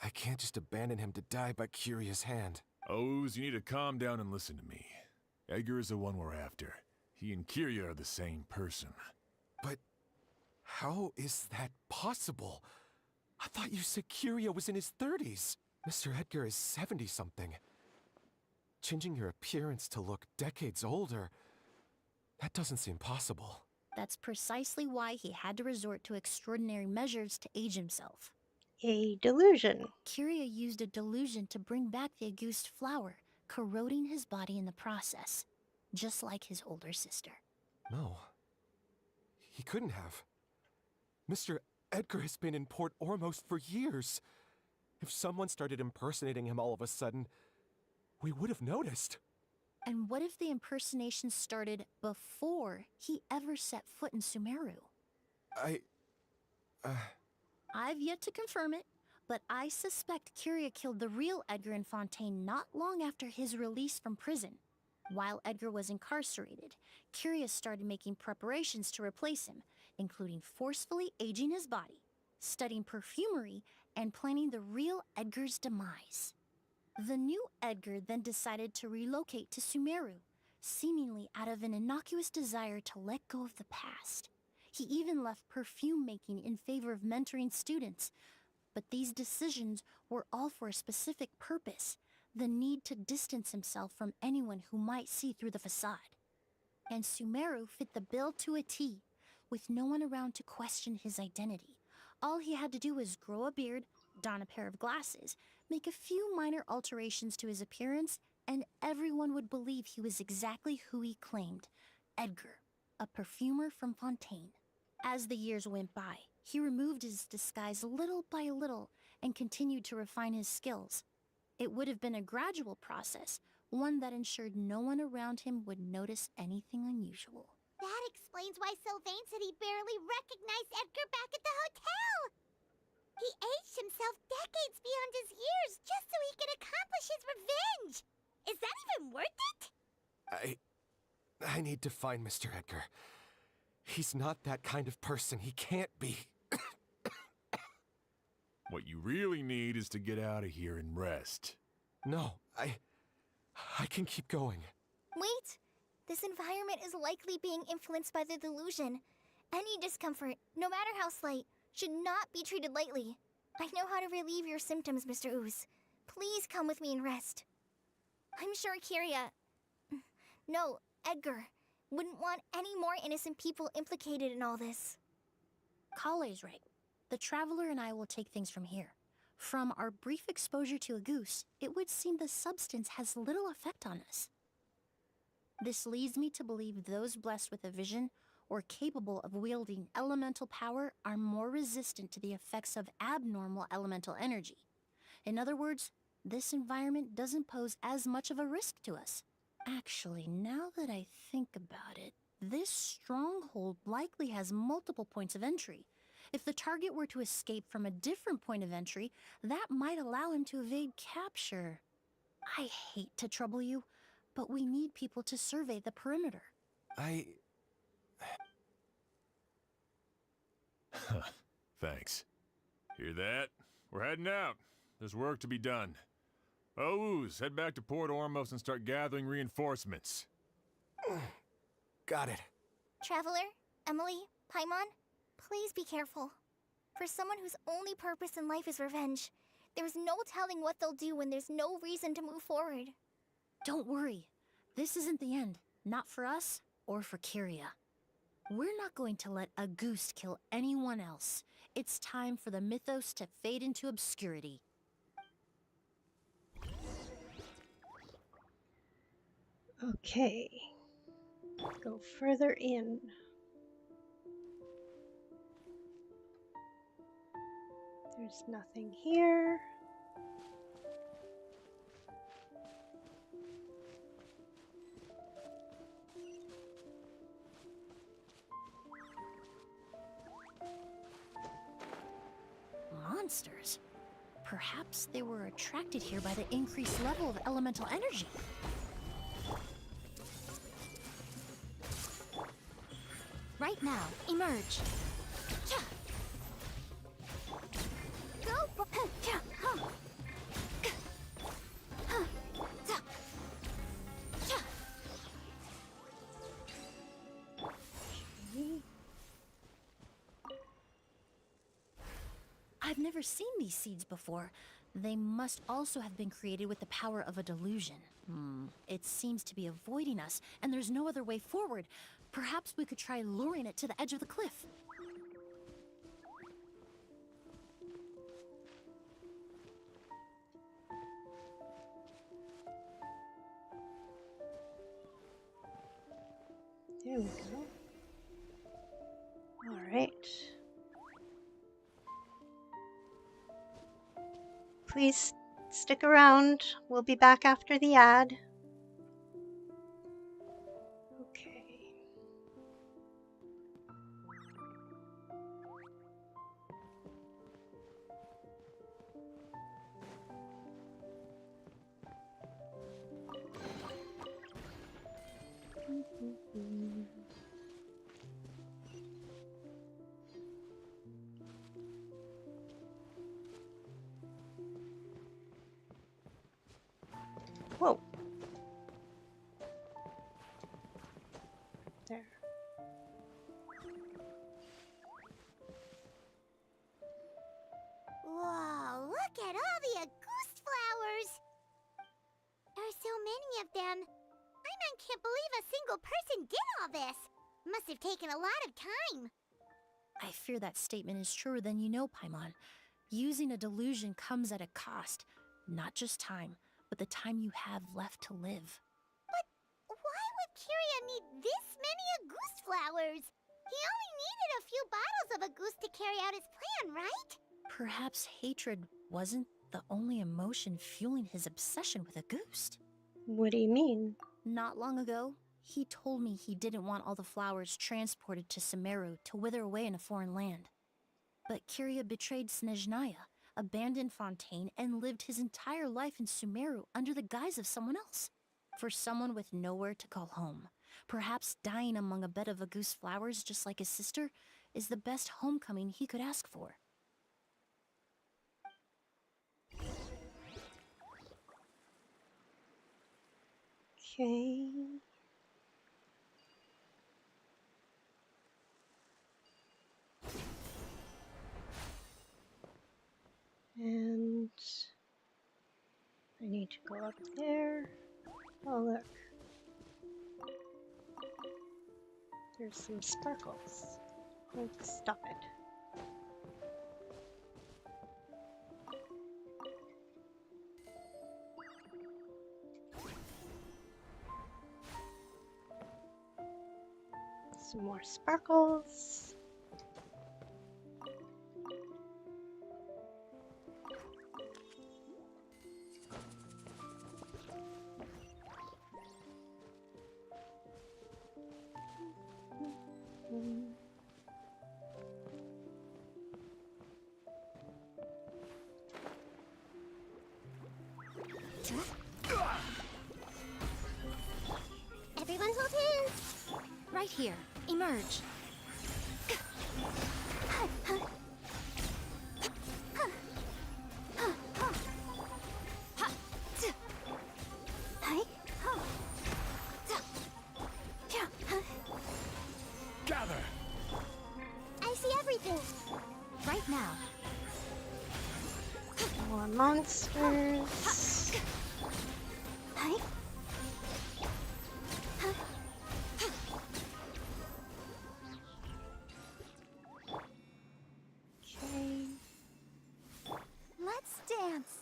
I can't just abandon him to die by Curia's hand. Oz, you need to calm down and listen to me. Edgar is the one we're after. He and Kyria are the same person. But how is that possible? I thought you said Kyria was in his 30s. Mr. Edgar is 70-something. Changing your appearance to look decades older, that doesn't seem possible. That's precisely why he had to resort to extraordinary measures to age himself. A delusion. Kyria used a delusion to bring back the Auguste flower, corroding his body in the process, just like his older sister. No. He couldn't have. Mr. Edgar has been in Port Ormos for years. If someone started impersonating him all of a sudden, we would have noticed. And what if the impersonation started before he ever set foot in Sumeru? I've yet to confirm it, but I suspect Kyria killed the real Edgar in Fontaine not long after his release from prison. While Edgar was incarcerated, Kyria started making preparations to replace him, including forcefully aging his body. studying perfumery and planning the real Edgar's demise. The new Edgar then decided to relocate to Sumeru, seemingly out of an innocuous desire to let go of the past. He even left perfume making in favor of mentoring students. But these decisions were all for a specific purpose: the need to distance himself from anyone who might see through the facade. And Sumeru fit the bill to a T, with no one around to question his identity. All he had to do was grow a beard, don a pair of glasses, make a few minor alterations to his appearance, and everyone would believe he was exactly who he claimed: Edgar, a perfumer from Fontaine. As the years went by, he removed his disguise little by little and continued to refine his skills. It would have been a gradual process, one that ensured no one around him would notice anything unusual. That explains why Sylvain said he barely recognized Edgar back at the hotel. He aged himself decades beyond his years just so he could accomplish his revenge. Is that even worth it? I need to find Mr. Edgar. He's not that kind of person. He can't be. What you really need is to get out of here and rest. No, I can keep going. Wait! This environment is likely being influenced by the delusion. Any discomfort, no matter how slight, should not be treated lightly. I know how to relieve your symptoms, Mr. Ooze. Please come with me and rest. I'm sure Kyria... No, Edgar wouldn't want any more innocent people implicated in all this. Kale's right. The Traveler and I will take things from here. From our brief exposure to a goose, it would seem the substance has little effect on us. This leads me to believe those blessed with a vision or capable of wielding elemental power are more resistant to the effects of abnormal elemental energy. In other words, this environment doesn't pose as much of a risk to us. Actually, now that I think about it, this stronghold likely has multiple points of entry. If the target were to escape from a different point of entry, that might allow him to evade capture. I hate to trouble you, but we need people to survey the perimeter. Thanks. Hear that? We're heading out. There's work to be done. Ooze, head back to Port Ormos and start gathering reinforcements. Got it. Traveler, Emily, Paimon, please be careful. For someone whose only purpose in life is revenge, there's no telling what they'll do when there's no reason to move forward. Don't worry. This isn't the end. Not for us or for Kyria. We're not going to let a goose kill anyone else. It's time for the mythos to fade into obscurity. Okay. Go further in. There's nothing here. Monsters. Perhaps they were attracted here by the increased level of elemental energy. Right now, emerge. Go! I've never seen these seeds before. They must also have been created with the power of a delusion. It seems to be avoiding us, and there's no other way forward. Perhaps we could try luring it to the edge of the cliff. There we go. All right. Please stick around. We'll be back after the ad. Okay. Whoa. There. Whoa, look at all the Auguste flowers! There are so many of them. Paimon can't believe a single person did all this. Must have taken a lot of time. I fear that statement is truer than you know, Paimon. Using a delusion comes at a cost. Not just time, but the time you have left to live. But why would Kiria need this many Auguste flowers? He only needed a few bottles of Auguste to carry out his plan, right? Perhaps hatred wasn't the only emotion fueling his obsession with Auguste. What do you mean? Not long ago, he told me he didn't want all the flowers transported to Sumeru to wither away in a foreign land. But Kiria betrayed Snezhnaya, abandoned Fontaine, and lived his entire life in Sumeru under the guise of someone else. For someone with nowhere to call home, perhaps dying among a bed of Auguste flowers just like his sister is the best homecoming he could ask for. Okay. And I need to go up there. Oh, look. There's some sparkles. Oh, stop it. Some more sparkles. Everyone hold hands. Right here. Emerge. Gather! I see everything. Right now. More monsters. Okay. Let's dance.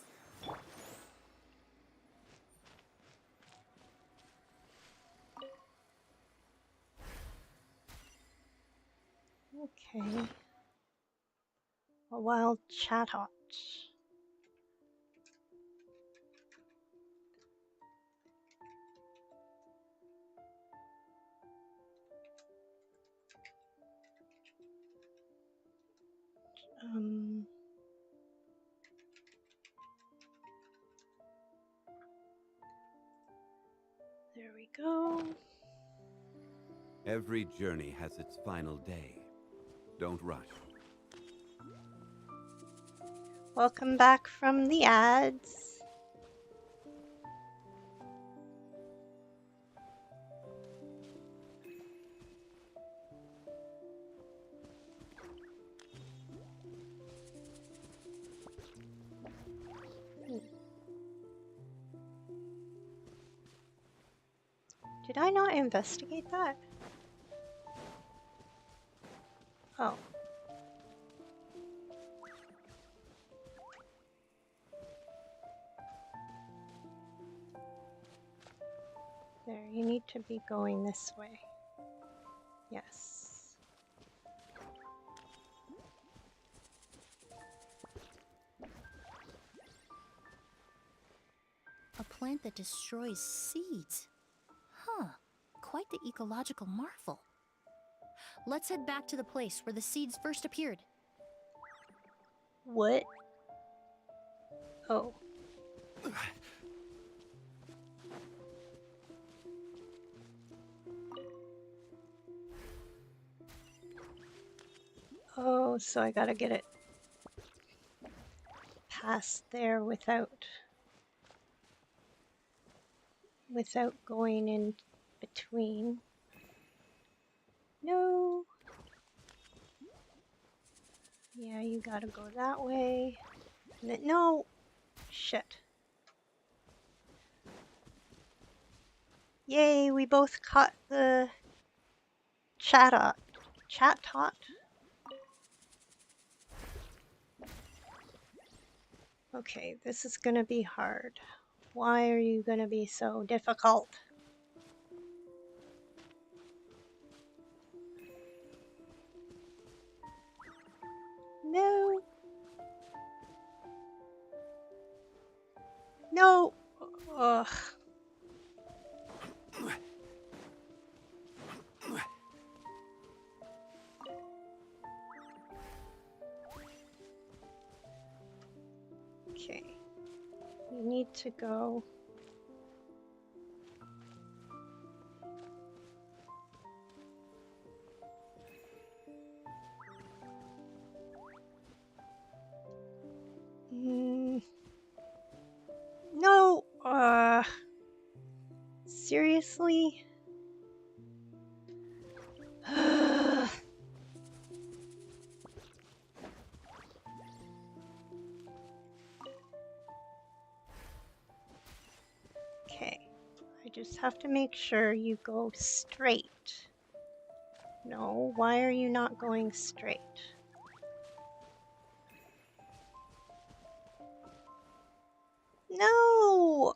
Okay. A wild chatot. Um, there we go. Every journey has its final day. Don't rush. Welcome back from the ads. Did I not investigate that? Oh. There, you need to be going this way. Yes. A plant that destroys seeds. Huh. Quite the ecological marvel. Let's head back to the place where the seeds first appeared. What? Oh. Oh, so I gotta get it past there without without going in between. No. Yeah, you gotta go that way. No. Shit. Yay, we both caught the chat tot. Okay, this is gonna be hard. Why are you gonna be so difficult? No. No. Ugh. Okay. You need to go. No. Seriously? Okay. I just have to make sure you go straight. No, why are you not going straight? No!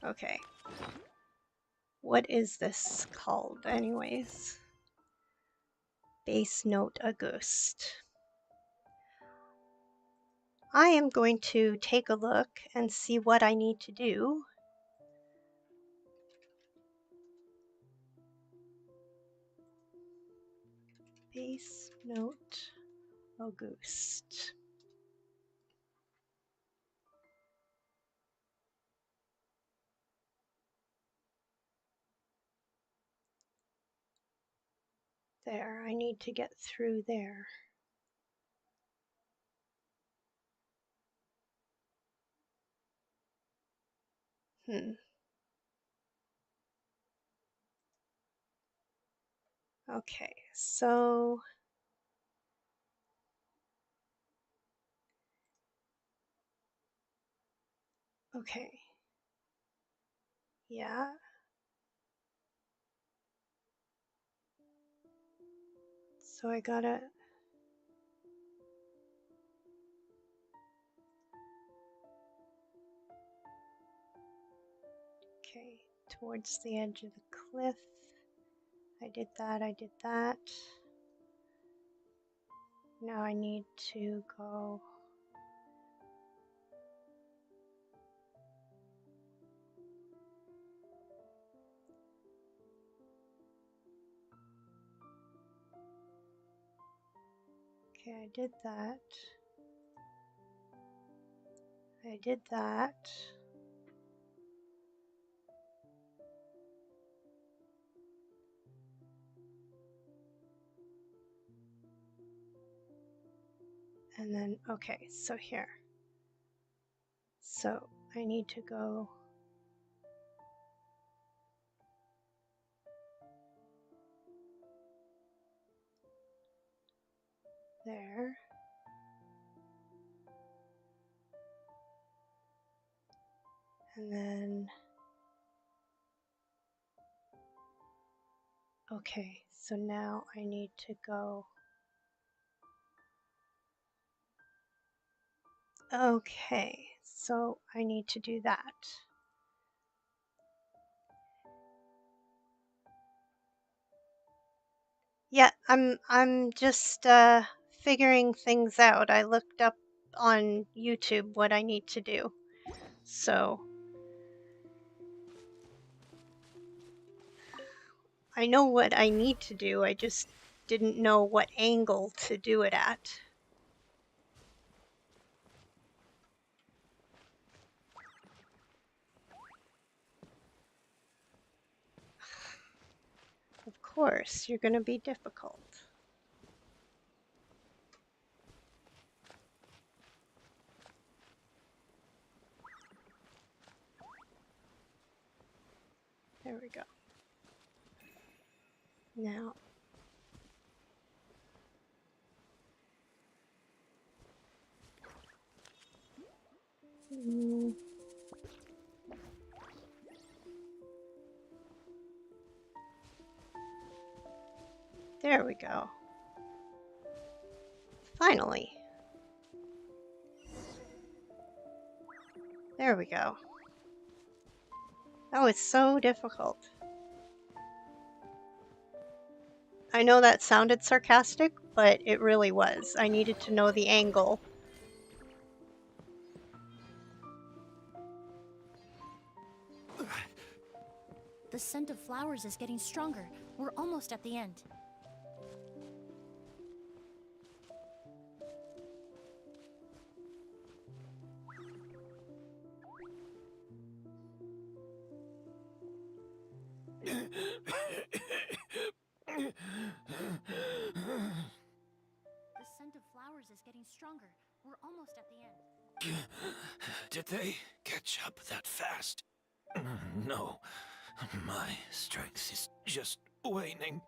Okay. What is this called anyways? Bass note Auguste. I am going to take a look and see what I need to do. Bass note Auguste. There, I need to get through there. Okay, so okay. Yeah. So I gotta okay, towards the edge of the cliff. I did that, I did that. Now I need to go okay, I did that. I did that. And then, okay, so here. So I need to go there. And then, okay, so now I need to go. Okay, so I need to do that. Yeah, I'm just figuring things out. I looked up on YouTube what I need to do. So I know what I need to do. I just didn't know what angle to do it at. Of course, you're going to be difficult. There we go. Now. There we go. Finally. There we go. That was so difficult. I know that sounded sarcastic, but it really was. I needed to know the angle. The scent of flowers is getting stronger. We're almost at the end. The scent of flowers is getting stronger. We're almost at the end. Did they catch up that fast? No. My strength is just waning.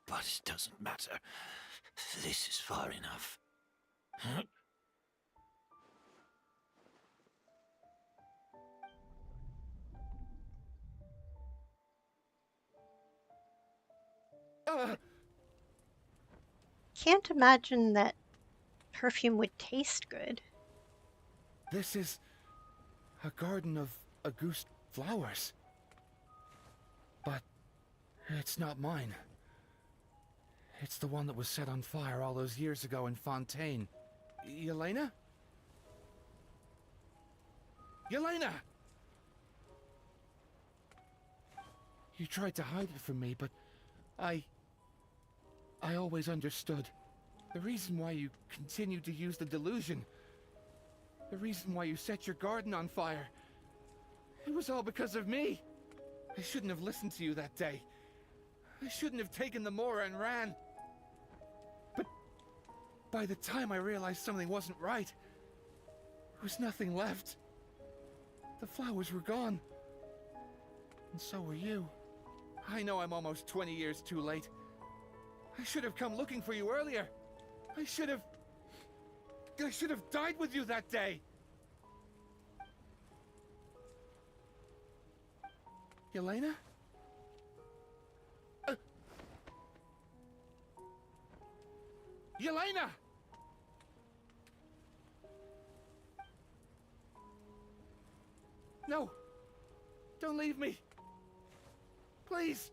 But it doesn't matter. This is far enough. Can't imagine that perfume would taste good. This is a garden of Auguste flowers. But it's not mine. It's the one that was set on fire all those years ago in Fontaine. Yelena? Yelena! You tried to hide it from me, but I always understood. The reason why you continued to use the delusion, the reason why you set your garden on fire, it was all because of me. I shouldn't have listened to you that day. I shouldn't have taken the Mora and ran. But by the time I realized something wasn't right, there was nothing left. The flowers were gone. And so were you. I know I'm almost 20 years too late. I should have come looking for you earlier. I should have died with you that day. Yelena? Yelena! No! Don't leave me! Please!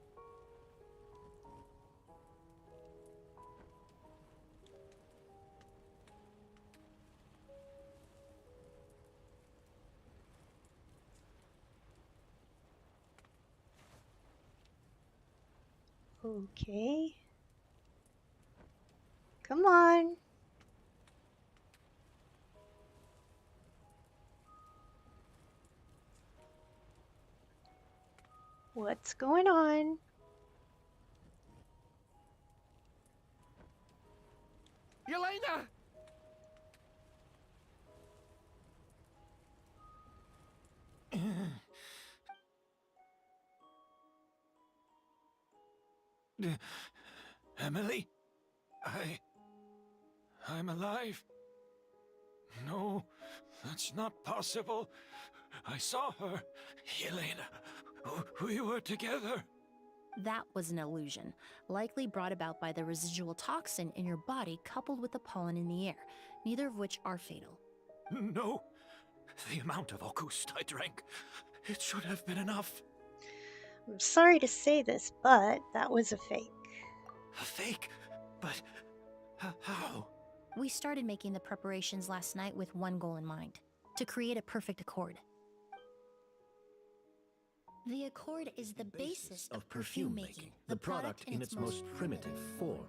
Okay. Come on. What's going on? Yelena! Emily? I'm alive. No, that's not possible. I saw her. Yelena, we were together. That was an illusion, likely brought about by the residual toxin in your body coupled with the pollen in the air, neither of which are fatal. No, the amount of Auguste I drank, it should have been enough. I'm sorry to say this, but that was a fake. A fake? But how? We started making the preparations last night with one goal in mind, to create a perfect accord. The accord is the basis of perfume making, the product in its most primitive form.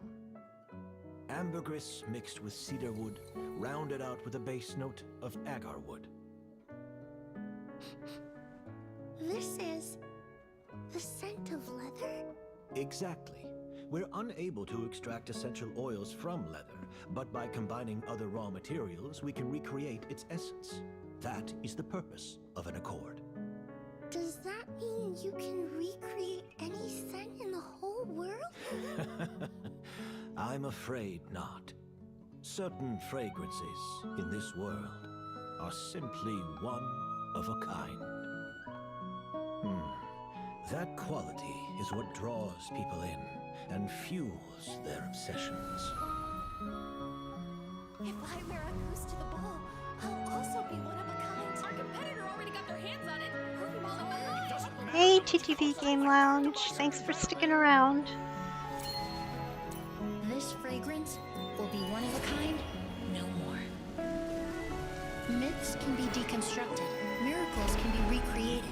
Ambergris mixed with cedar wood, rounded out with a base note of agar wood. This is the scent of leather? Exactly. We're unable to extract essential oils from leather, but by combining other raw materials, we can recreate its essence. That is the purpose of an accord. Does that mean you can recreate any scent in the whole world? I'm afraid not. Certain fragrances in this world are simply one of a kind. That quality is what draws people in and fuels their obsessions. If I wear a goose to the ball, I'll also be one of a kind. Our competitor already got their hands on it. Perfume all over. Hey, TTV Game Lounge. Thanks for sticking around. This fragrance will be one of a kind, no more. Myths can be deconstructed. Miracles can be recreated.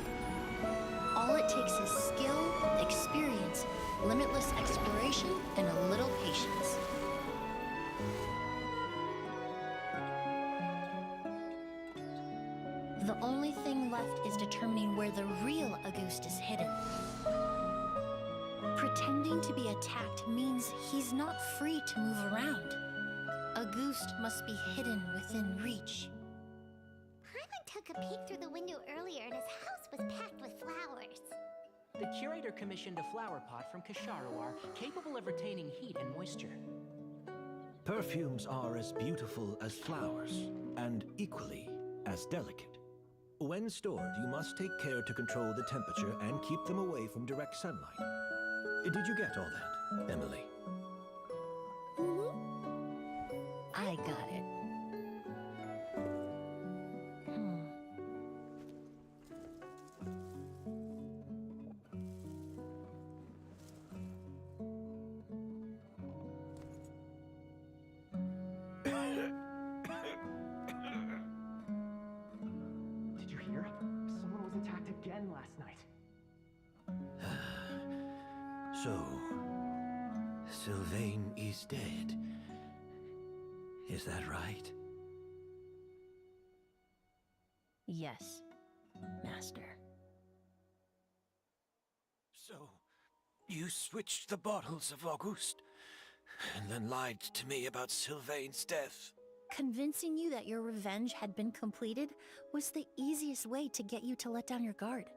All it takes is skill, experience, limitless exploration, and a little patience. The only thing left is determining where the real Auguste is hidden. Pretending to be attacked means he's not free to move around. Auguste must be hidden within reach. Paimon took a peek through the window earlier and his house was packed with flowers. The curator commissioned a flower pot from Kasharawar capable of retaining heat and moisture. Perfumes are as beautiful as flowers, and equally as delicate. When stored, you must take care to control the temperature and keep them away from direct sunlight. Did you get all that, Emily? I got it. Did you hear? Someone was attacked again last night. So, Sylvain is dead. Is that right? Yes, Master. So, you switched the bottles of Auguste, and then lied to me about Sylvain's death. Convincing you that your revenge had been completed was the easiest way to get you to let down your guard.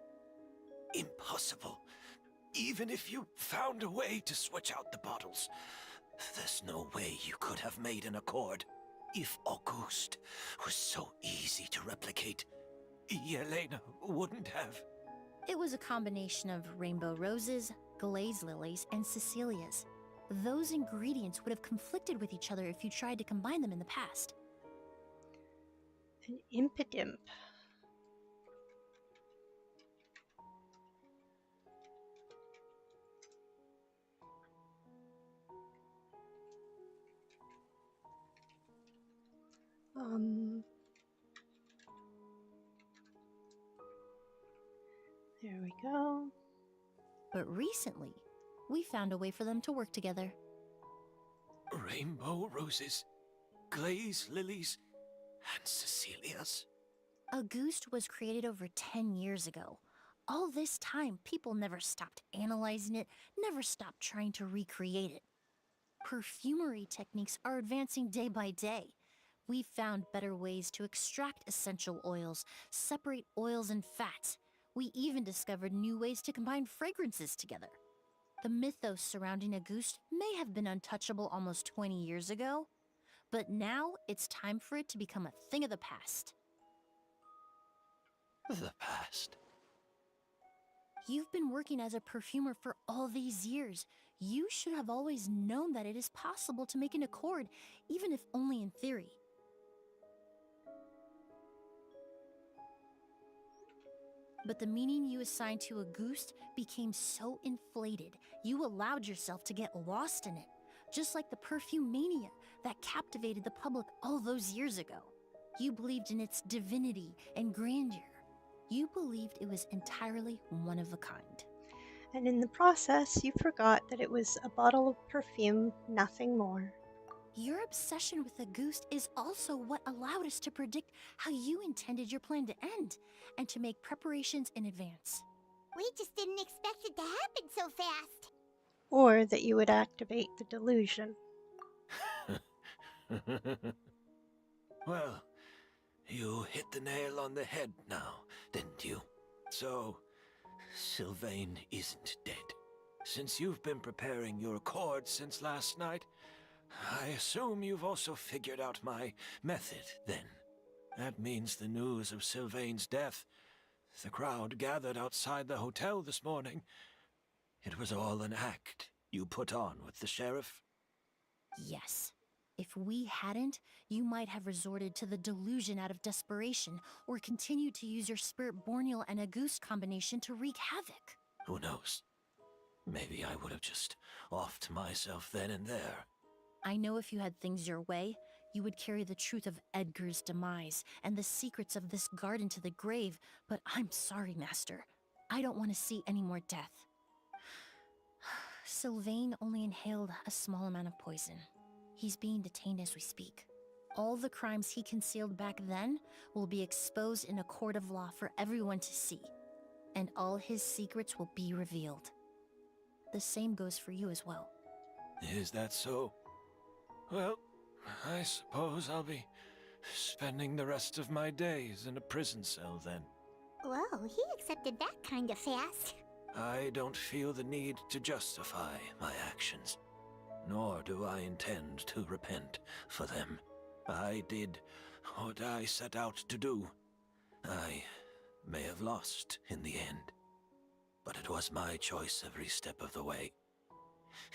Impossible. Even if you found a way to switch out the bottles, there's no way you could have made an accord. If Auguste was so easy to replicate, Yelena wouldn't have. It was a combination of rainbow roses, glaze lilies, and Cecilias. Those ingredients would have conflicted with each other if you tried to combine them in the past. An impidimp. There we go. But recently, we found a way for them to work together. Rainbow roses, glaze lilies, and Cecilias. Auguste was created over 10 years ago. All this time, people never stopped analyzing it, never stopped trying to recreate it. Perfumery techniques are advancing day by day. We've found better ways to extract essential oils, separate oils and fats. We even discovered new ways to combine fragrances together. The mythos surrounding Auguste may have been untouchable almost 20 years ago, but now it's time for it to become a thing of the past. The past? You've been working as a perfumer for all these years. You should have always known that it is possible to make an accord, even if only in theory. But the meaning you assigned to Auguste became so inflated, you allowed yourself to get lost in it, just like the perfume mania that captivated the public all those years ago. You believed in its divinity and grandeur. You believed it was entirely one of a kind. And in the process, you forgot that it was a bottle of perfume, nothing more. Your obsession with Auguste is also what allowed us to predict how you intended your plan to end, and to make preparations in advance. We just didn't expect it to happen so fast. or that you would activate the delusion. Well, you hit the nail on the head now, didn't you? So, Sylvain isn't dead. Since you've been preparing your accord since last night, I assume you've also figured out my method, then. That means the news of Sylvain's death. The crowd gathered outside the hotel this morning. It was all an act you put on with the sheriff? Yes. If we hadn't, you might have resorted to the delusion out of desperation, or continued to use your Spirit Borneal and Auguste combination to wreak havoc. Who knows? Maybe I would have just offed myself then and there. I know if you had things your way, you would carry the truth of Edgar's demise and the secrets of this garden to the grave, but I'm sorry, Master. I don't want to see any more death. Sylvain only inhaled a small amount of poison. He's being detained as we speak. All the crimes he concealed back then will be exposed in a court of law for everyone to see, and all his secrets will be revealed. The same goes for you as well. Is that so? Well, I suppose I'll be spending the rest of my days in a prison cell then. Whoa, he accepted that kind of fast. I don't feel the need to justify my actions, nor do I intend to repent for them. I did what I set out to do. I may have lost in the end, but it was my choice every step of the way.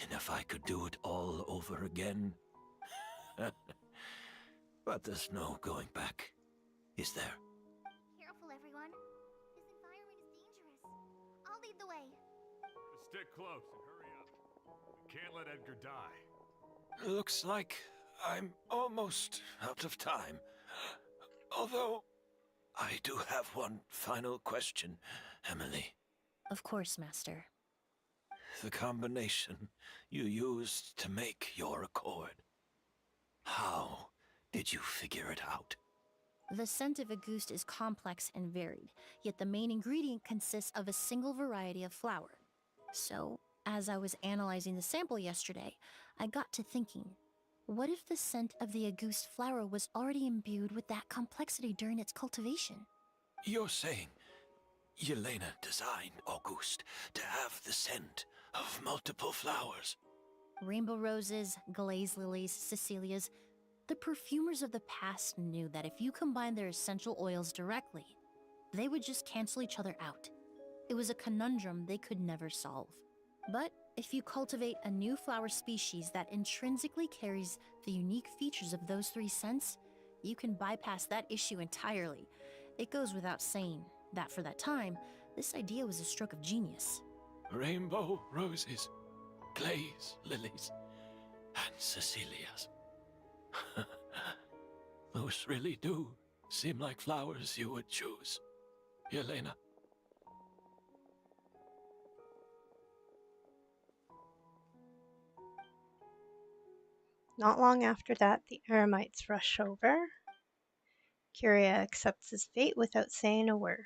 And if I could do it all over again... But there's no going back, is there? Careful, everyone. This environment is dangerous. I'll lead the way. Stick close and hurry up. We can't let Edgar die. Looks like I'm almost out of time. Although, I do have one final question, Emily. Of course, Master. The combination you used to make your accord. How did you figure it out? The scent of Auguste is complex and varied, yet the main ingredient consists of a single variety of flower. So, as I was analyzing the sample yesterday, I got to thinking, what if the scent of the Auguste flower was already imbued with that complexity during its cultivation? You're saying Yelena designed Auguste to have the scent of multiple flowers? Rainbow roses, glaze lilies, Cecilias. The perfumers of the past knew that if you combine their essential oils directly, they would just cancel each other out. It was a conundrum they could never solve. But if you cultivate a new flower species that intrinsically carries the unique features of those three scents, you can bypass that issue entirely. It goes without saying that for that time, this idea was a stroke of genius. Rainbow roses, glaze lilies, and Cecilias. Those really do seem like flowers you would choose, Yelena. Not long after that, the eremites rush over. Curia accepts his fate without saying a word.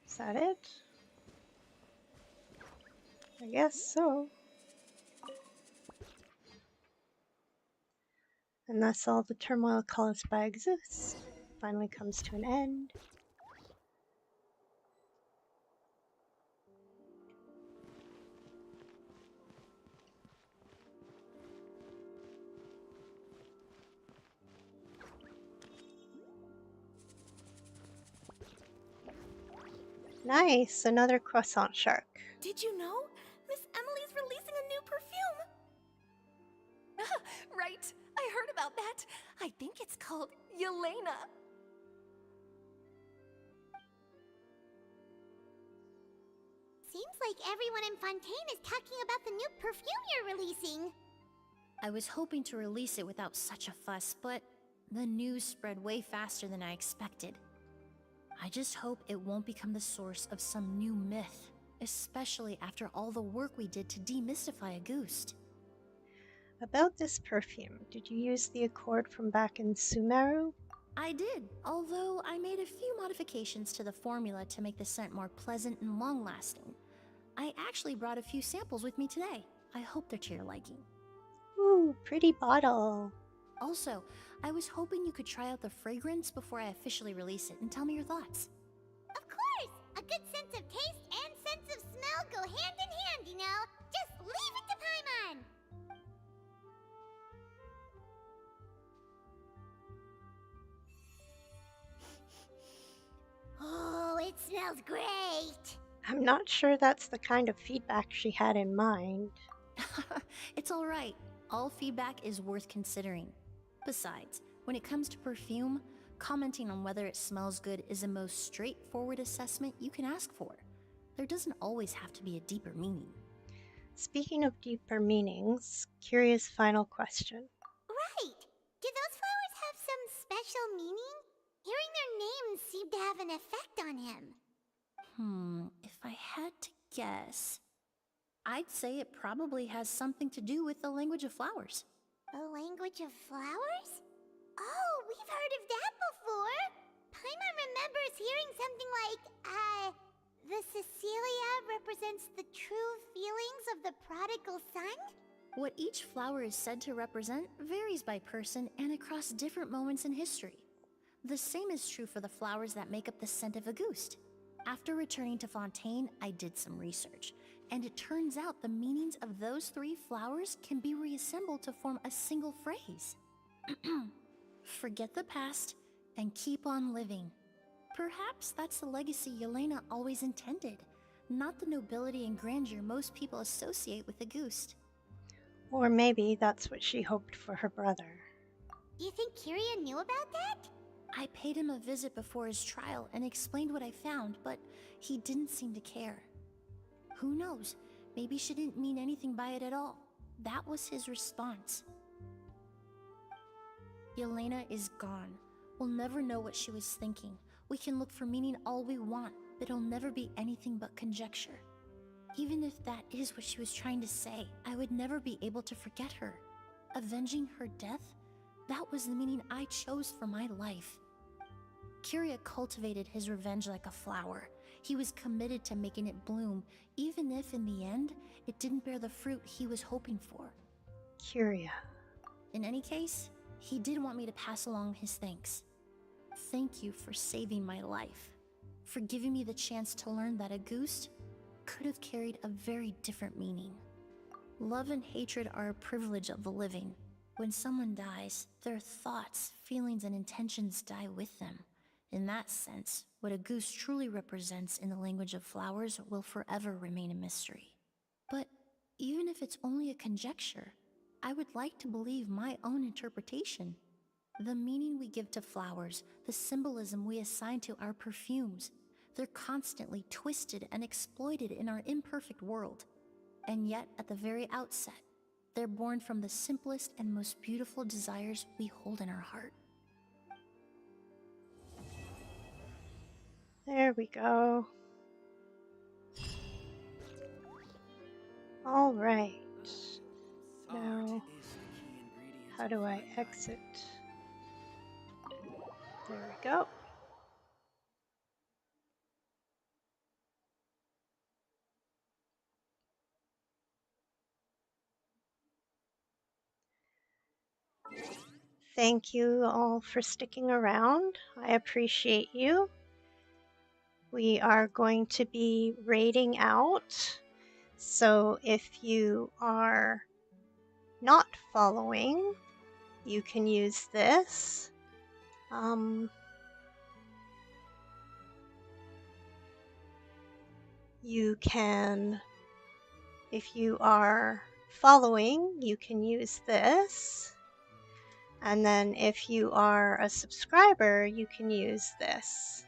Is that it? I guess so. And thus all the turmoil caused by Auguste finally comes to an end. Nice, another croissant shark. Did you know? Miss Emily's releasing a new perfume! Right, I heard about that. I think it's called Yelena. Seems like everyone in Fontaine is talking about the new perfume you're releasing. I was hoping to release it without such a fuss, but the news spread way faster than I expected. I just hope it won't become the source of some new myth, especially after all the work we did to demystify Auguste. About this perfume, did you use the accord from back in Sumeru? I did, although I made a few modifications to the formula to make the scent more pleasant and long-lasting. I actually brought a few samples with me today. I hope they're to your liking. Ooh, pretty bottle. Also, I was hoping you could try out the fragrance before I officially release it and tell me your thoughts. Of course! A good sense of taste and sense of smell go hand in hand, you know? Just leave it to Paimon! Oh, it smells great! I'm not sure that's the kind of feedback she had in mind. It's alright. All feedback is worth considering. Besides, when it comes to perfume, commenting on whether it smells good is the most straightforward assessment you can ask for. There doesn't always have to be a deeper meaning. Speaking of deeper meanings, curious final question. Right! Do those flowers have some special meaning? Hearing their names seemed to have an effect on him. If I had to guess, I'd say it probably has something to do with the language of flowers. A language of flowers? Oh, we've heard of that before! Paimon remembers hearing something like, the Cecilia represents the true feelings of the prodigal son? What each flower is said to represent varies by person and across different moments in history. The same is true for the flowers that make up the scent of a ghost. After returning to Fontaine, I did some research, and it turns out the meanings of those 3 flowers can be reassembled to form a single phrase. Forget the past and keep on living. Perhaps that's the legacy Yelena always intended, not the nobility and grandeur most people associate with a ghost. Or maybe that's what she hoped for her brother. You think Kiria knew about that? I paid him a visit before his trial and explained what I found, but he didn't seem to care. Who knows? Maybe she didn't mean anything by it at all. That was his response. Yelena is gone. We'll never know what she was thinking. We can look for meaning all we want, but it'll never be anything but conjecture. Even if that is what she was trying to say, I would never be able to forget her. Avenging her death? That was the meaning I chose for my life. Kiria cultivated his revenge like a flower. He was committed to making it bloom, even if in the end, it didn't bear the fruit he was hoping for. Kiria. In any case, he did want me to pass along his thanks. Thank you for saving my life, for giving me the chance to learn that a ghost could have carried a very different meaning. Love and hatred are a privilege of the living. When someone dies, their thoughts, feelings, and intentions die with them. In that sense, what a goose truly represents in the language of flowers will forever remain a mystery. But even if it's only a conjecture, I would like to believe my own interpretation. The meaning we give to flowers, the symbolism we assign to our perfumes, they're constantly twisted and exploited in our imperfect world. And yet, at the very outset, they're born from the simplest and most beautiful desires we hold in our heart. There we go. All right. Now, how do I exit? There we go. Thank you all for sticking around. I appreciate you. We are going to be raiding out. So if you are not following, you can use this. You can, if you are following, you can use this. And then if you are a subscriber, you can use this.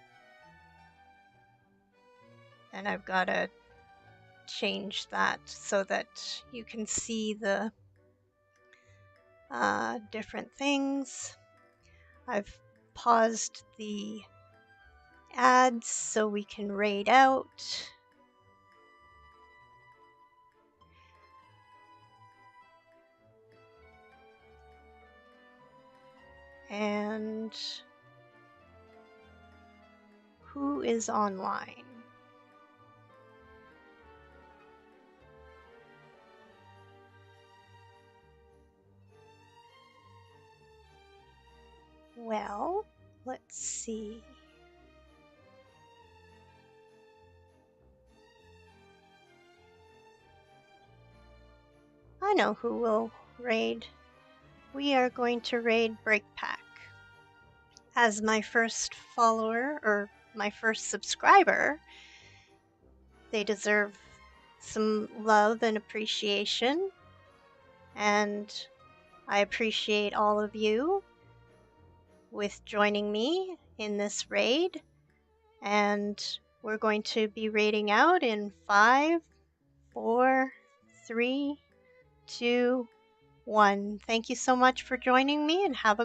And I've got to change that so that you can see the different things. I've paused the ads so we can raid out. And who is online? Well, let's see. I know who will raid. We are going to raid Breakpack. As my first follower, or my first subscriber, they deserve some love and appreciation. And I appreciate all of you with joining me in this raid. And we're going to be raiding out in 5, 4, 3, 2, 1. Thank you so much for joining me and have a